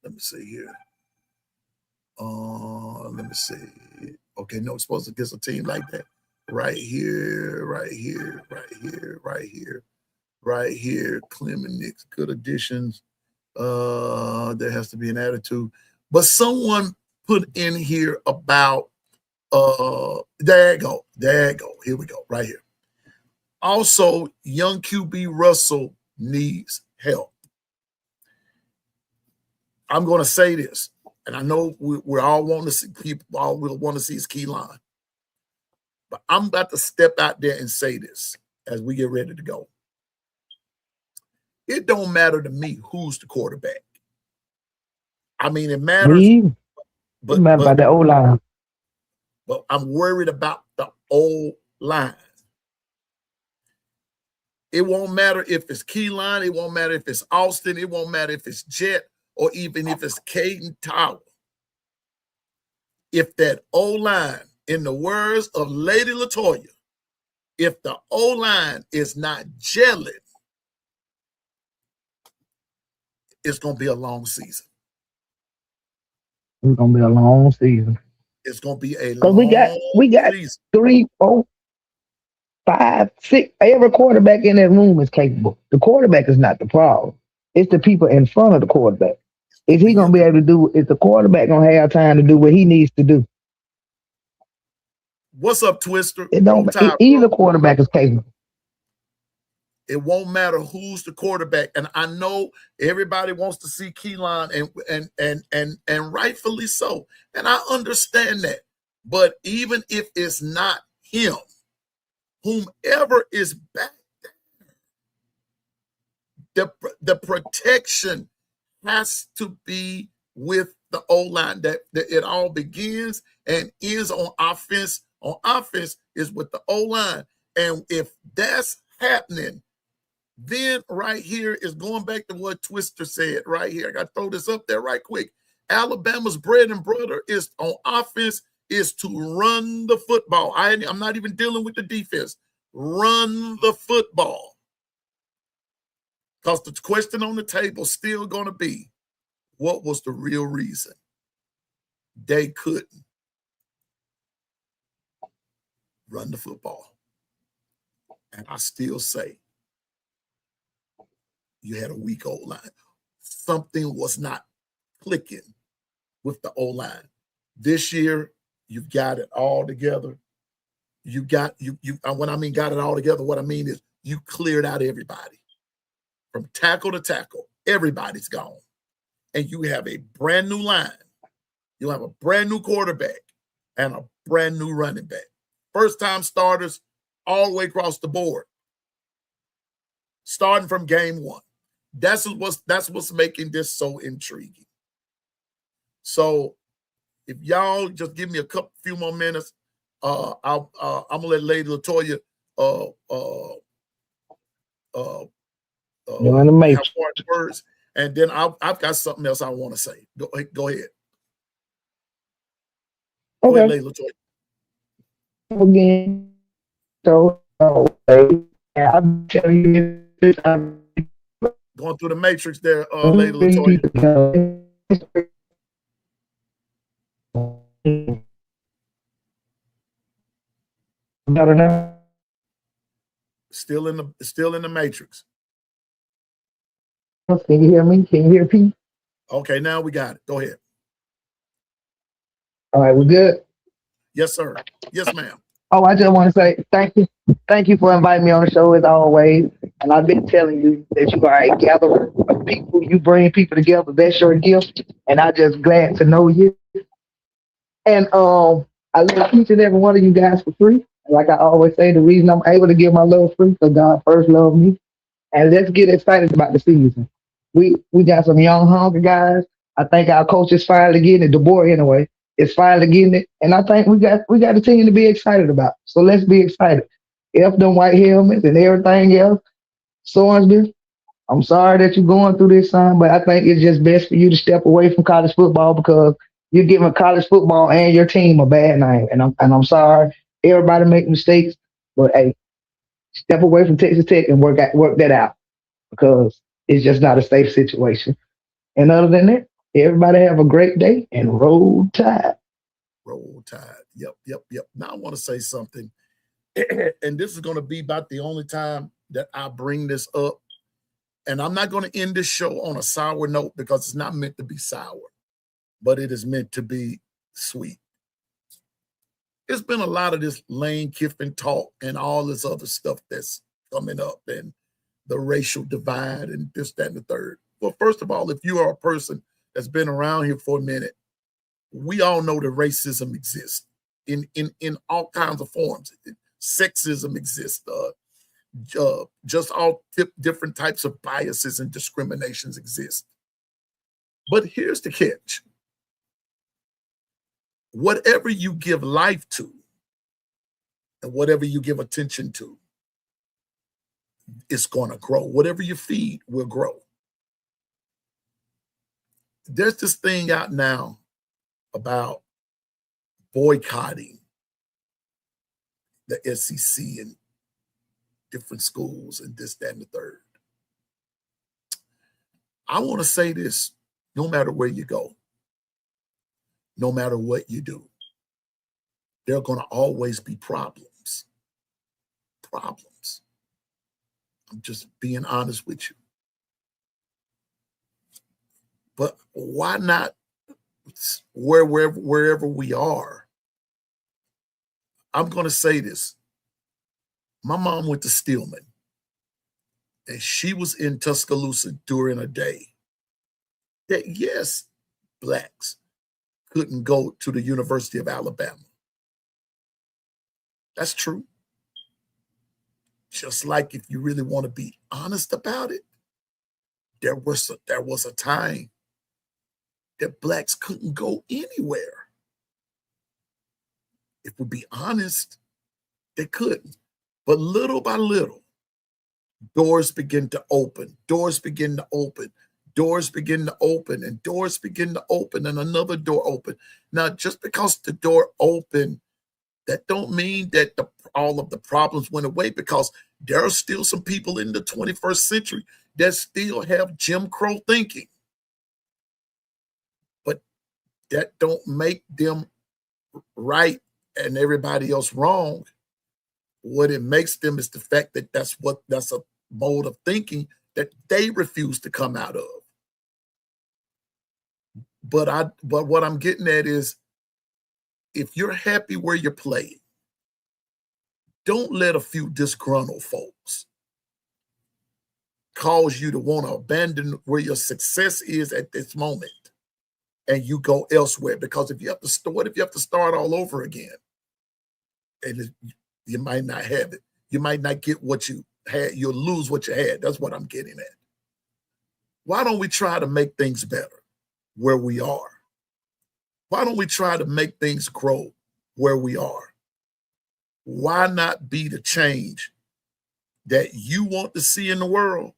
Let me see here. Let me see. Okay, no, it's supposed to get a team like that. Right here, right here, right here, right here, right here. Clem and Nick's good additions. There has to be an attitude. But someone put in here about there you go. Here we go, right here. Also, young QB Russell needs help. I'm going to say this, and I know we're all wanting to see people, all we want to see is key line. But I'm about to step out there and say this as we get ready to go. It don't matter to me who's the quarterback. I mean, it matters. But it matters about the O-line. But I'm worried about the O-line. It won't matter if it's Keyline. It won't matter if it's Austin. It won't matter if it's Jet or even if it's Caden Tower. If that O-line, in the words of Lady LaToya, if the O-line is not gelling, it's going to be a long season. It's going to be a long season. It's going to be a long we got season. 3, 4, 5, 6. Every quarterback in that room is capable. The quarterback is not the problem. It's the people in front of the quarterback. Is he going to be able to do? Is the quarterback going to have time to do what he needs to do? What's up, Twister? Either quarterback is capable. It won't matter who's the quarterback, and I know everybody wants to see Keelan, and rightfully so, and I understand that. But even if it's not him, whomever is back there, the protection has to be with the O-line. That it all begins and ends on offense. On offense is with the O-line, and if that's happening, then right here is going back to what Twister said right here. I got to throw this up there right quick. Alabama's bread and butter is on offense is to run the football. I'm not even dealing with the defense. Run the football. Because the question on the table is still going to be, what was the real reason they couldn't run the football? And I still say, you had a weak O-line. Something was not clicking with the O-line. This year, you've got it all together. You when I mean got it all together, what I mean is you cleared out everybody. From tackle to tackle, everybody's gone. And you have a brand new line. You have a brand new quarterback and a brand new running back. First-time starters all the way across the board. Starting from game one. That's what's making this so intriguing. So if y'all just give me a few more minutes, I'm gonna let Lady LaToya have words, and then I've got something else I want to say. Go ahead. Okay. Go ahead, Lady LaToya. Again, so I'm telling you. Going through the matrix there, Lady LaToya. Still in the matrix. Can you hear me? Can you hear Pete? Okay, now we got it. Go ahead. All right, we're good. Yes, sir. Yes, ma'am. Oh, I just want to say thank you. Thank you for inviting me on the show as always. And I've been telling you that you are a gatherer of people. You bring people together. That's your gift. And I just glad to know you. And I love each and every one of you guys for free. Like I always say, the reason I'm able to give my love free because God first loved me. And let's get excited about the season. We got some young hungry guys. I think our coach is finally getting it. The boy anyway is finally getting it, and I think we got a team to be excited about. So let's be excited. F them white helmets and everything else. Sorensen, I'm sorry that you're going through this, son, but I think it's just best for you to step away from college football because you're giving college football and your team a bad name. And I'm sorry. Everybody make mistakes, but hey, step away from Texas Tech and work that out because it's just not a safe situation. And other than that, everybody have a great day and roll tide. Roll Tide. Yep, yep, yep. Now I want to say something, and this is going to be about the only time that I bring this up. And I'm not going to end this show on a sour note because it's not meant to be sour, but it is meant to be sweet. It's been a lot of this Lane Kiffin talk and all this other stuff that's coming up and the racial divide and this, that, and the third. Well, first of all, if you are a person that's been around here for a minute, we all know that racism exists in all kinds of forms. Sexism exists. Just all different types of biases and discriminations exist. But here's the catch. Whatever you give life to and whatever you give attention to, it's going to grow. Whatever you feed will grow. There's this thing out now about boycotting the SEC and different schools and this, that, and the third. I want to say this, no matter where you go, no matter what you do, there are going to always be problems. Problems. I'm just being honest with you. But why not, wherever we are? I'm going to say this. My mom went to Stillman, and she was in Tuscaloosa during a day that, yes, blacks couldn't go to the University of Alabama. That's true. Just like if you really want to be honest about it, there was a time that blacks couldn't go anywhere. If we be honest, they couldn't. But little by little, doors begin to open, doors begin to open, doors begin to open, and doors begin to open, and another door open. Now, just because the door opened, that don't mean that all of the problems went away, because there are still some people in the 21st century that still have Jim Crow thinking. But that don't make them right and everybody else wrong. What it makes them is the fact that that's a mode of thinking that they refuse to come out of. But what I'm getting at is, if you're happy where you're playing, don't let a few disgruntled folks cause you to want to abandon where your success is at this moment and you go elsewhere. Because if you have to start all over again, and you might not have it, you might not get what you had, you'll lose what you had. That's what I'm getting at. Why don't we try to make things better where we are? Why don't we try to make things grow where we are? Why not be the change that you want to see in the world?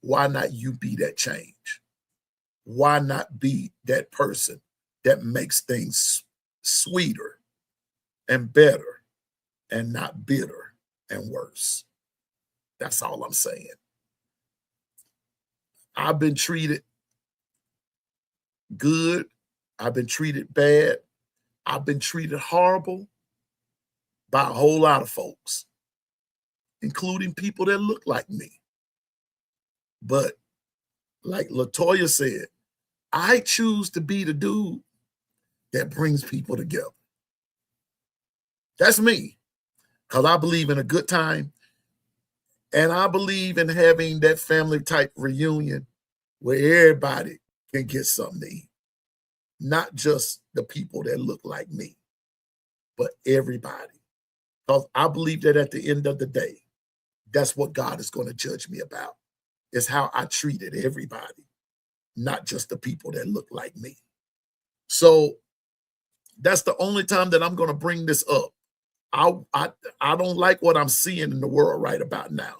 Why not you be that change? Why not be that person that makes things sweeter and better and not bitter and worse? That's all I'm saying. I've been treated good. I've been treated bad. I've been treated horrible by a whole lot of folks, including people that look like me. But like LaToya said, I choose to be the dude that brings people together. That's me, because I believe in a good time, and I believe in having that family type reunion where everybody can get something to eat. Not just the people that look like me, but everybody. Because I believe that at the end of the day, that's what God is going to judge me about, is how I treated everybody, not just the people that look like me. So that's the only time that I'm going to bring this up. I don't like what I'm seeing in the world right about now.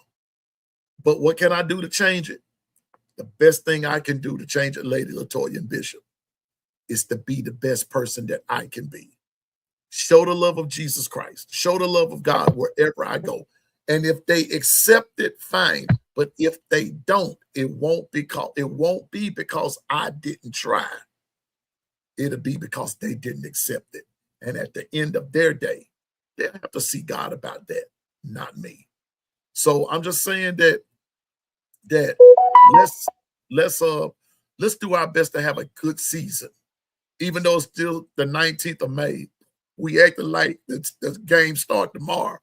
But what can I do to change it? The best thing I can do to change it, Lady LaToya and Bishop, is to be the best person that I can be. Show the love of Jesus Christ. Show the love of God wherever I go. And if they accept it, fine. But if they don't, it won't be because I didn't try. It'll be because they didn't accept it. And at the end of their day, they'll have to see God about that, not me. So I'm just saying that let's do our best to have a good season. Even though it's still the 19th of May, we acting like the game start tomorrow.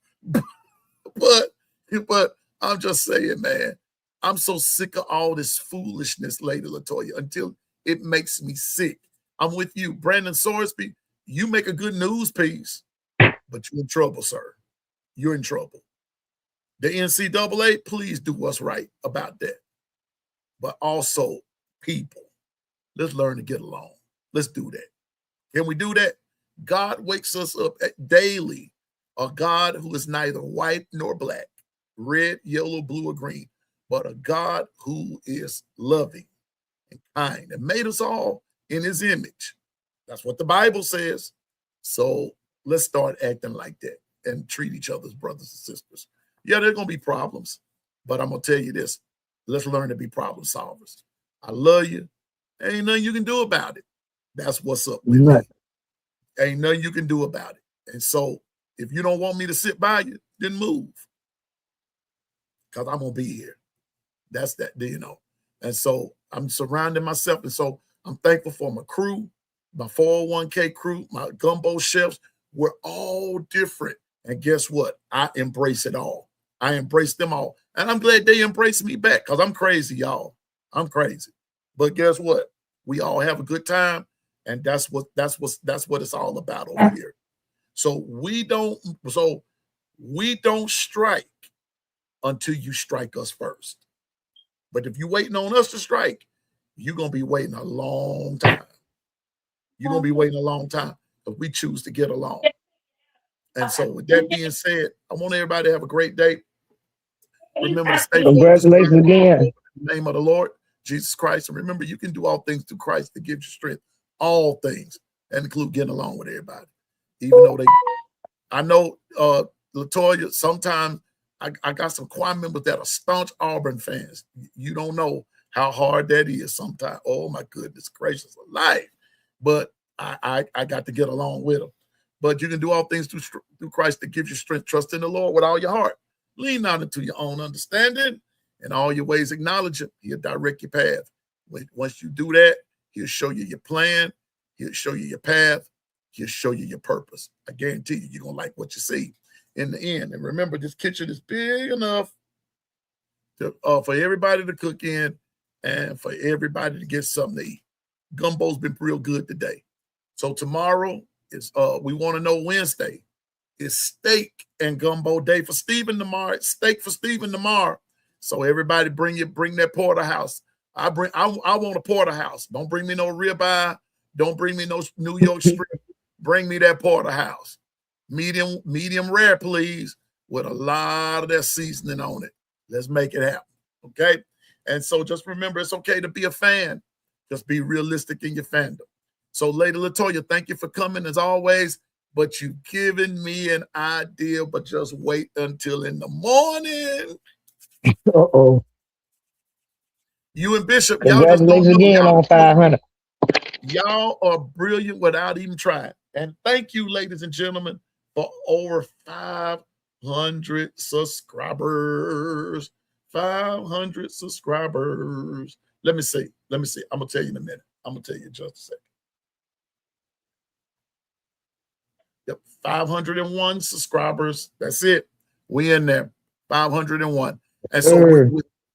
but I'm just saying, man, I'm so sick of all this foolishness, Lady LaToya, until it makes me sick. I'm with you. Brandon Sorsby, you make a good news piece, but you're in trouble, sir. You're in trouble. The NCAA, please do what's right about that. But also, people, let's learn to get along. Let's do that. Can we do that? God wakes us up daily, a God who is neither white nor black, red, yellow, blue, or green, but a God who is loving and kind and made us all in his image. That's what the Bible says. So let's start acting like that and treat each other as brothers and sisters. Yeah, there are going to be problems, but I'm going to tell you this. Let's learn to be problem solvers. I love you. Ain't nothing you can do about it. That's what's up with me. Ain't nothing you can do about it. And so if you don't want me to sit by you, then move. Because I'm going to be here. That's that, you know. And so I'm surrounding myself. And so I'm thankful for my crew, my 401k crew, my Gumbo Chefs. We're all different. And guess what? I embrace it all. I embrace them all. And I'm glad they embrace me back because I'm crazy, y'all. I'm crazy. But guess what? We all have a good time. And that's what it's all about over here. So we don't strike until you strike us first. But if you're waiting on us to strike, you're gonna be waiting a long time. You're gonna be waiting a long time if we choose to get along. And so with that being said, I want everybody to have a great day. Remember to stay focused. Congratulations again. In the name of the Lord Jesus Christ. And remember, you can do all things through Christ that gives you strength. All things, and include getting along with everybody. Even though I know LaToya, sometimes I got some choir members that are staunch Auburn fans. You don't know how hard that is sometimes. Oh my goodness gracious alive. But I got to get along with them. But you can do all things through Christ that gives you strength. Trust in the Lord with all your heart. Lean not into your own understanding. In all your ways acknowledge him. He'll direct your path. Once you do that, he'll show you your plan. He'll show you your path. He'll show you your purpose. I guarantee you, you're going to like what you see in the end. And remember, this kitchen is big enough for everybody to cook in and for everybody to get something to eat. Gumbo's been real good today. So tomorrow is, we want to know Wednesday, is steak and gumbo day for Stephen tomorrow. It's steak for Stephen tomorrow. So everybody bring that porterhouse. I want a porterhouse. Don't bring me no ribeye. Don't bring me no New York strip. Bring me that porterhouse. Medium rare, please, with a lot of that seasoning on it. Let's make it happen, okay? And so just remember, it's okay to be a fan. Just be realistic in your fandom. So, Lady LaToya, thank you for coming as always. But you've given me an idea, but just wait until in the morning. Uh-oh. You and Bishop, y'all just Congratulations don't know. again on 500. Y'all are brilliant without even trying. And thank you, ladies and gentlemen, for over 500 subscribers. 500 subscribers. Let me see. I'm going to tell you in a minute. I'm going to tell you in just a second. Yep, 501 subscribers. That's it. We in there. 501. And so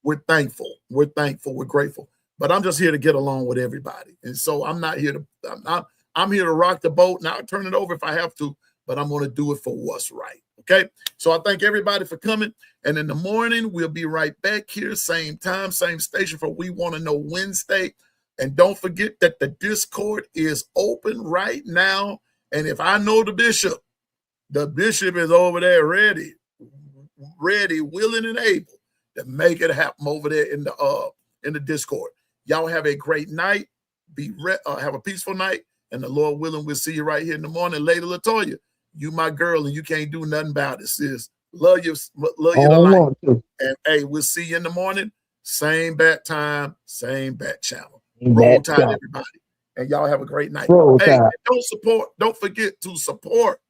we're thankful. We're thankful. We're grateful. But I'm just here to get along with everybody. And so I'm not here to, I'm here to rock the boat. Now I'll turn it over if I have to, but I'm going to do it for what's right. Okay. So I thank everybody for coming. And in the morning, we'll be right back here, same time, same station for We Want to Know Wednesday. And don't forget that the Discord is open right now. And if I know the bishop is over there ready, willing, and able to make it happen over there in the Discord. Y'all have a great night. Have a peaceful night. And the Lord willing, we'll see you right here in the morning. Lady Latoya, you my girl, and you can't do nothing about it, sis. Love you to life. And hey, we'll see you in the morning. Same bat time, same bat channel. Roll Tide, everybody. And y'all have a great night. Hey, don't forget to support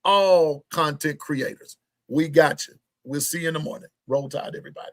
all content creators. We got you. We'll see you in the morning. Roll Tide, everybody.